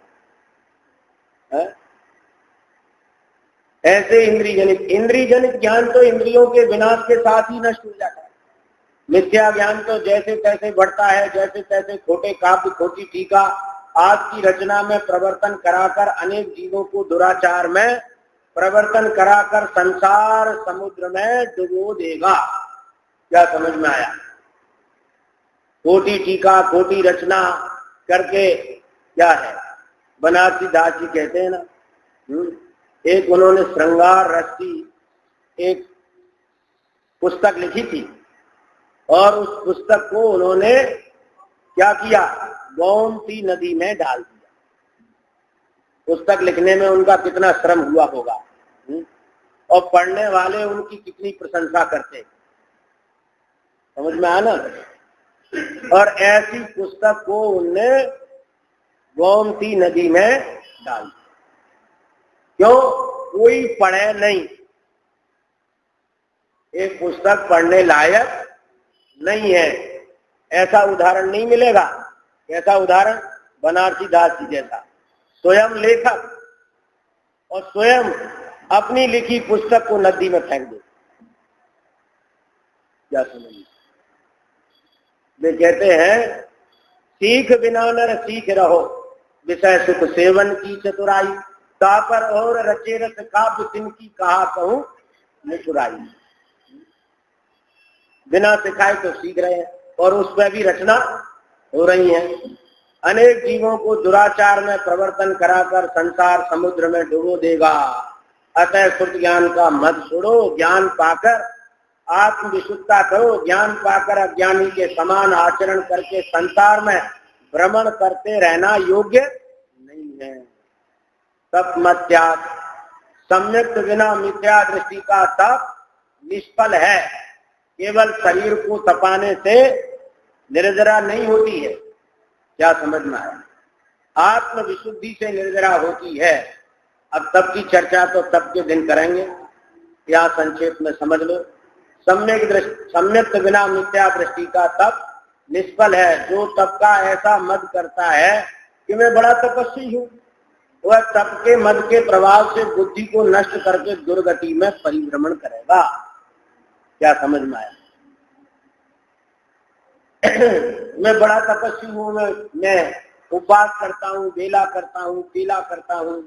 ऐसे इंद्रिय जनित ज्ञान तो इंद्रियों के विनाश के साथ ही नष्ट हो जाता है। मिथ्या ज्ञान तो जैसे तैसे बढ़ता है, जैसे तैसे खोटे काव्य खोटी टीका आज की रचना में प्रवर्तन कराकर अनेक जीवों को दुराचार में प्रवर्तन कराकर संसार समुद्र में डुबो देगा। क्या समझ में आया? खोटी टीका खोटी रचना करके क्या है, बनारसी दास जी कहते हैं ना, एक उन्होंने श्रृंगार रस की एक पुस्तक लिखी थी और उस पुस्तक को उन्होंने क्या किया, गोमती नदी में डाल दिया। पुस्तक लिखने में उनका कितना श्रम हुआ होगा और पढ़ने वाले उनकी कितनी प्रशंसा करते, समझ में आना। और ऐसी पुस्तक को उनने गोमती नदी में डाल दिया। क्यों? कोई पढ़े नहीं, एक पुस्तक पढ़ने लायक नहीं है। ऐसा उदाहरण नहीं मिलेगा। कैसा उदाहरण? बनारसी दास जी जैसा स्वयं लेखक और स्वयं अपनी लिखी पुस्तक को नदी में फेंक दे। क्या समझिए? वे कहते हैं सीख बिना नर सीख रहो, विषय सुख सेवन की चतुराई, तापर और रचे रस काव्य तिनकी कहा कहूं निचुराई। बिना सिखाए तो सीख रहे हैं और उस पर भी रचना हो रही है। अनेक जीवों को दुराचार में प्रवर्तन कराकर संसार समुद्र में डुबो देगा। अतः शुद्ध ज्ञान का मत छोड़ो, ज्ञान पाकर आत्मविशुद्धता करो। ज्ञान पाकर अज्ञानी के समान आचरण करके संसार में भ्रमण करते रहना योग्य नहीं है। तप मत त्याग, सम्यक बिना मिथ्या दृष्टि का तप निष्फल है। केवल शरीर को तपाने से निर्जरा नहीं होती है। क्या समझ में आया? आत्म विशुद्धि से निर्जरा होती है। अब तप की चर्चा तो तप के दिन करेंगे, या संक्षेप में समझ लो। सम्यक बिना मिथ्या दृष्टि का तप निष्फल है। जो तप का ऐसा मद करता है कि मैं बड़ा तपस्वी हूं, वह तप के मद के प्रभाव से बुद्धि को नष्ट करके दुर्गति में परिभ्रमण करेगा। क्या समझ में आया? मैं बड़ा तपस्वी हूं, मैं उपवास करता हूं, बेला करता हूं, पीला करता हूं,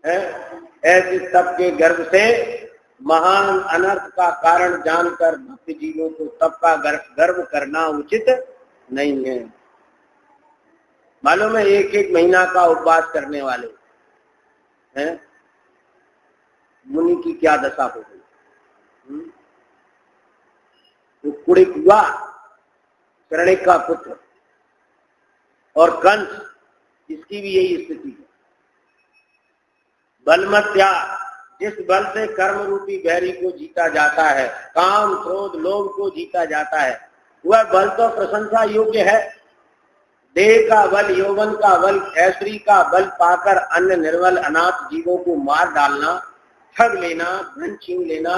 ऐसे तप के गर्भ से महान अनर्थ का कारण जानकर भक्त जीवों को तप का गर्व करना उचित नहीं है। मालूम है, एक एक महीना का उपवास करने वाले हैं, मुनि की क्या दशा हो गई। तो कुड़िक हुआ, कर्णिक का पुत्र, और कंस, इसकी भी यही स्थिति है। बल मत त्याग, जिस बल से कर्म रूपी बैरी को जीता जाता है, काम क्रोध लोभ को जीता जाता है, वह बल तो प्रशंसा योग्य है। देह का बल, यौवन का बल, ऐश्वर्य का बल पाकर अन्य निर्बल अनाथ जीवों को मार डालना, ठग लेना, धन छीन लेना,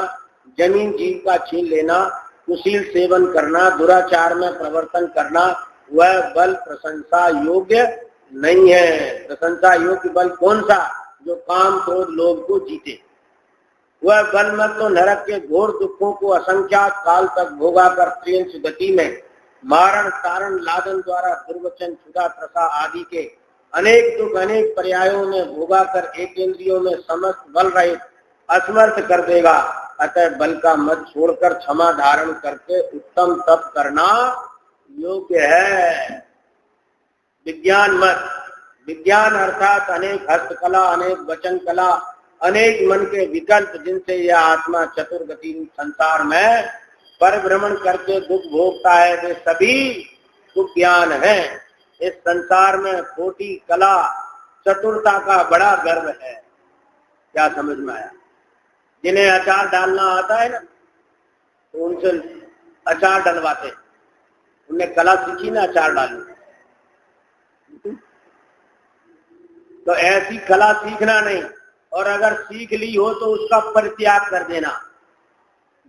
जमीन जीव का छीन लेना, कुशील सेवन करना, दुराचार में प्रवर्तन करना, वह बल प्रशंसा योग्य नहीं है। प्रशंसा योग्य बल कौन सा? जो काम क्रोध लोभ को जीते। वह बल मत तो नरक के घोर दुखों को असंख्यात काल तक भोगा कर त्रियंश गति में मारण तारण लादन द्वारा दुर्वचन क्षुधा त्रसा आदि के अनेक दुख अनेक पर्यायों में भोगा कर एक इंद्रियों में समस्त बल रहित असमर्थ कर देगा। अतः बल का मत छोड़कर क्षमा धारण करके उत्तम तप करना योग्य है। विज्ञान मत, विज्ञान अर्थात अनेक हस्तकला, अनेक वचन कला, अनेक मन के विकल्प, जिनसे यह आत्मा चतुर्गति संसार में परिभ्रमण करके दुख भोगता है, वे सभी दुख ज्ञान है। इस संसार में खोटी कला चतुरता का बड़ा गर्व है। क्या समझ में आया? जिन्हें अचार डालना आता है ना, तो उनसे अचार डलवाते, उन्हें कला सीखी ना अचार डालने। तो ऐसी कला सीखना नहीं, और अगर सीख ली हो तो उसका परित्याग कर देना,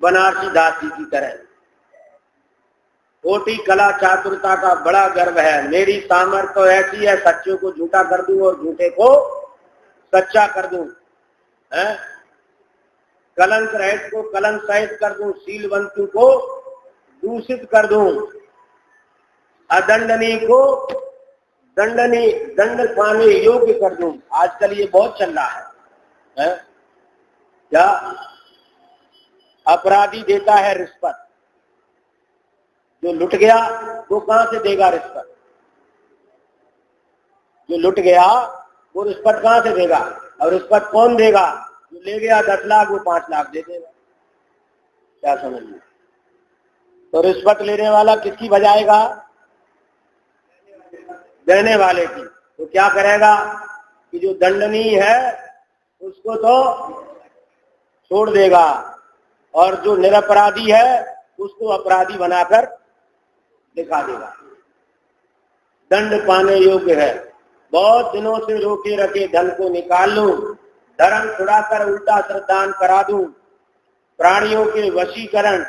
बनारसी दास जी की तरह। खोटी कला चातुरता का बड़ा गर्व है। मेरी सामर्थ्य तो ऐसी है, सच्चे को झूठा कर दूं और झूठे को सच्चा कर दूं, कलंक रहित को कलंक सहित कर दूं, शीलवंतों को दूषित कर दूं, अदंडनीय को दंड पाने योग्य कर दूं। आजकल ये बहुत चल रहा है? क्या अपराधी देता है रिश्वत, जो लुट गया वो कहां से देगा रिश्वत? जो लुट गया वो रिश्वत कहां से देगा? और रिश्वत कौन देगा? जो ले गया 10 लाख वो 5 लाख दे देगा। क्या समझिए? तो रिश्वत लेने वाला किसकी बजाएगा? देने वाले की। तो क्या करेगा कि जो दंडनीय है उसको तो छोड़ देगा, और जो निरपराधी है उसको अपराधी बनाकर दिखा देगा। दंड पाने योग्य है। बहुत दिनों से रोके रखे धन को निकाल लूं, धर्म छुड़ाकर उल्टा श्रद्धान करा दूं, प्राणियों के वशीकरण,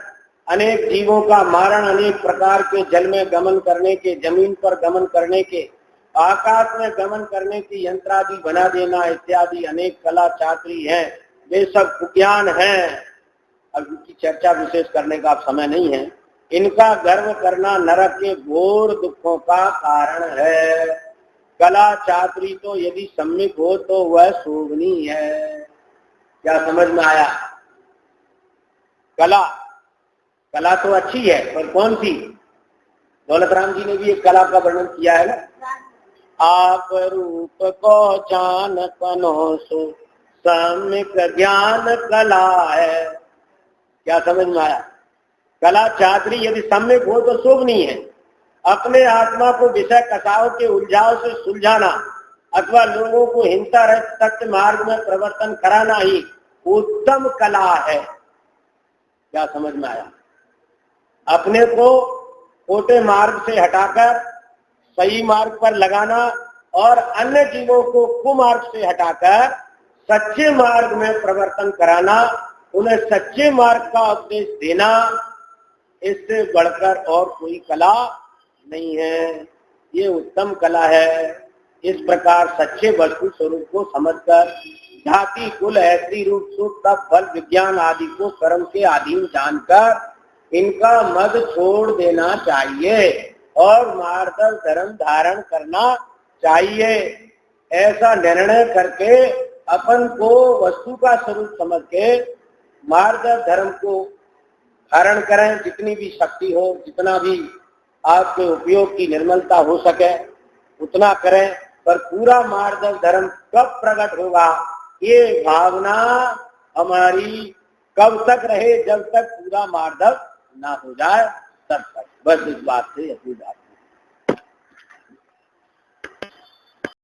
अनेक जीवों का मारण, अनेक प्रकार के जल में गमन करने के, जमीन पर गमन करने के, आकाश में गमन करने की यंत्रादि बना देना इत्यादि अनेक कला चातुरी हैं। वे सब कुज्ञान हैं। अब इनकी चर्चा विशेष करने का समय नहीं है। इनका गर्व करना नरक के घोर दुखों का कारण है। कला चातुरी तो यदि सम्यक हो तो वह शोभनीय है। क्या समझ में आया? कला तो अच्छी है, पर कौन सी? दौलतराम जी ने भी एक कला का वर्णन किया है ना, आप रूप को जान कनो सो सम्यक ज्ञान कला है। क्या समझ में आया? कला चातुरी यदि सम्यक हो तो शोभनीय है। अपने आत्मा को विषय कसाव के उलझाव से सुलझाना अथवा लोगों को हिंसा रहित सत्य मार्ग में प्रवर्तन कराना ही उत्तम कला है। क्या समझ में आया? अपने को खोटे मार्ग से हटाकर सही मार्ग पर लगाना और अन्य जीवों को कुमार्ग से हटाकर सच्चे मार्ग में प्रवर्तन कराना, उन्हें सच्चे मार्ग का उपदेश देना, इससे बढ़कर और कोई कला नहीं है। ये उत्तम कला है। इस प्रकार सच्चे वस्तु स्वरूप को समझकर जाति कुल ऐसी रूप सुख तप फल विज्ञान आदि को कर्म के अधीन जानकर इनका मद छोड़ देना चाहिए और मार्गदर्शन धर्म धारण करना चाहिए। ऐसा निर्णय करके अपन को वस्तु का स्वरूप समझ के मार्गदर्शन धर्म को धारण करें। जितनी भी शक्ति हो, जितना भी आपके उपयोग की निर्मलता हो सके उतना करें। पर पूरा मार्गदर्शन धर्म कब प्रकट होगा, ये भावना हमारी कब तक रहे? जब तक पूरा मार्गदर्शन ना हो जाए तब तक। बस इस बात से अपनी बात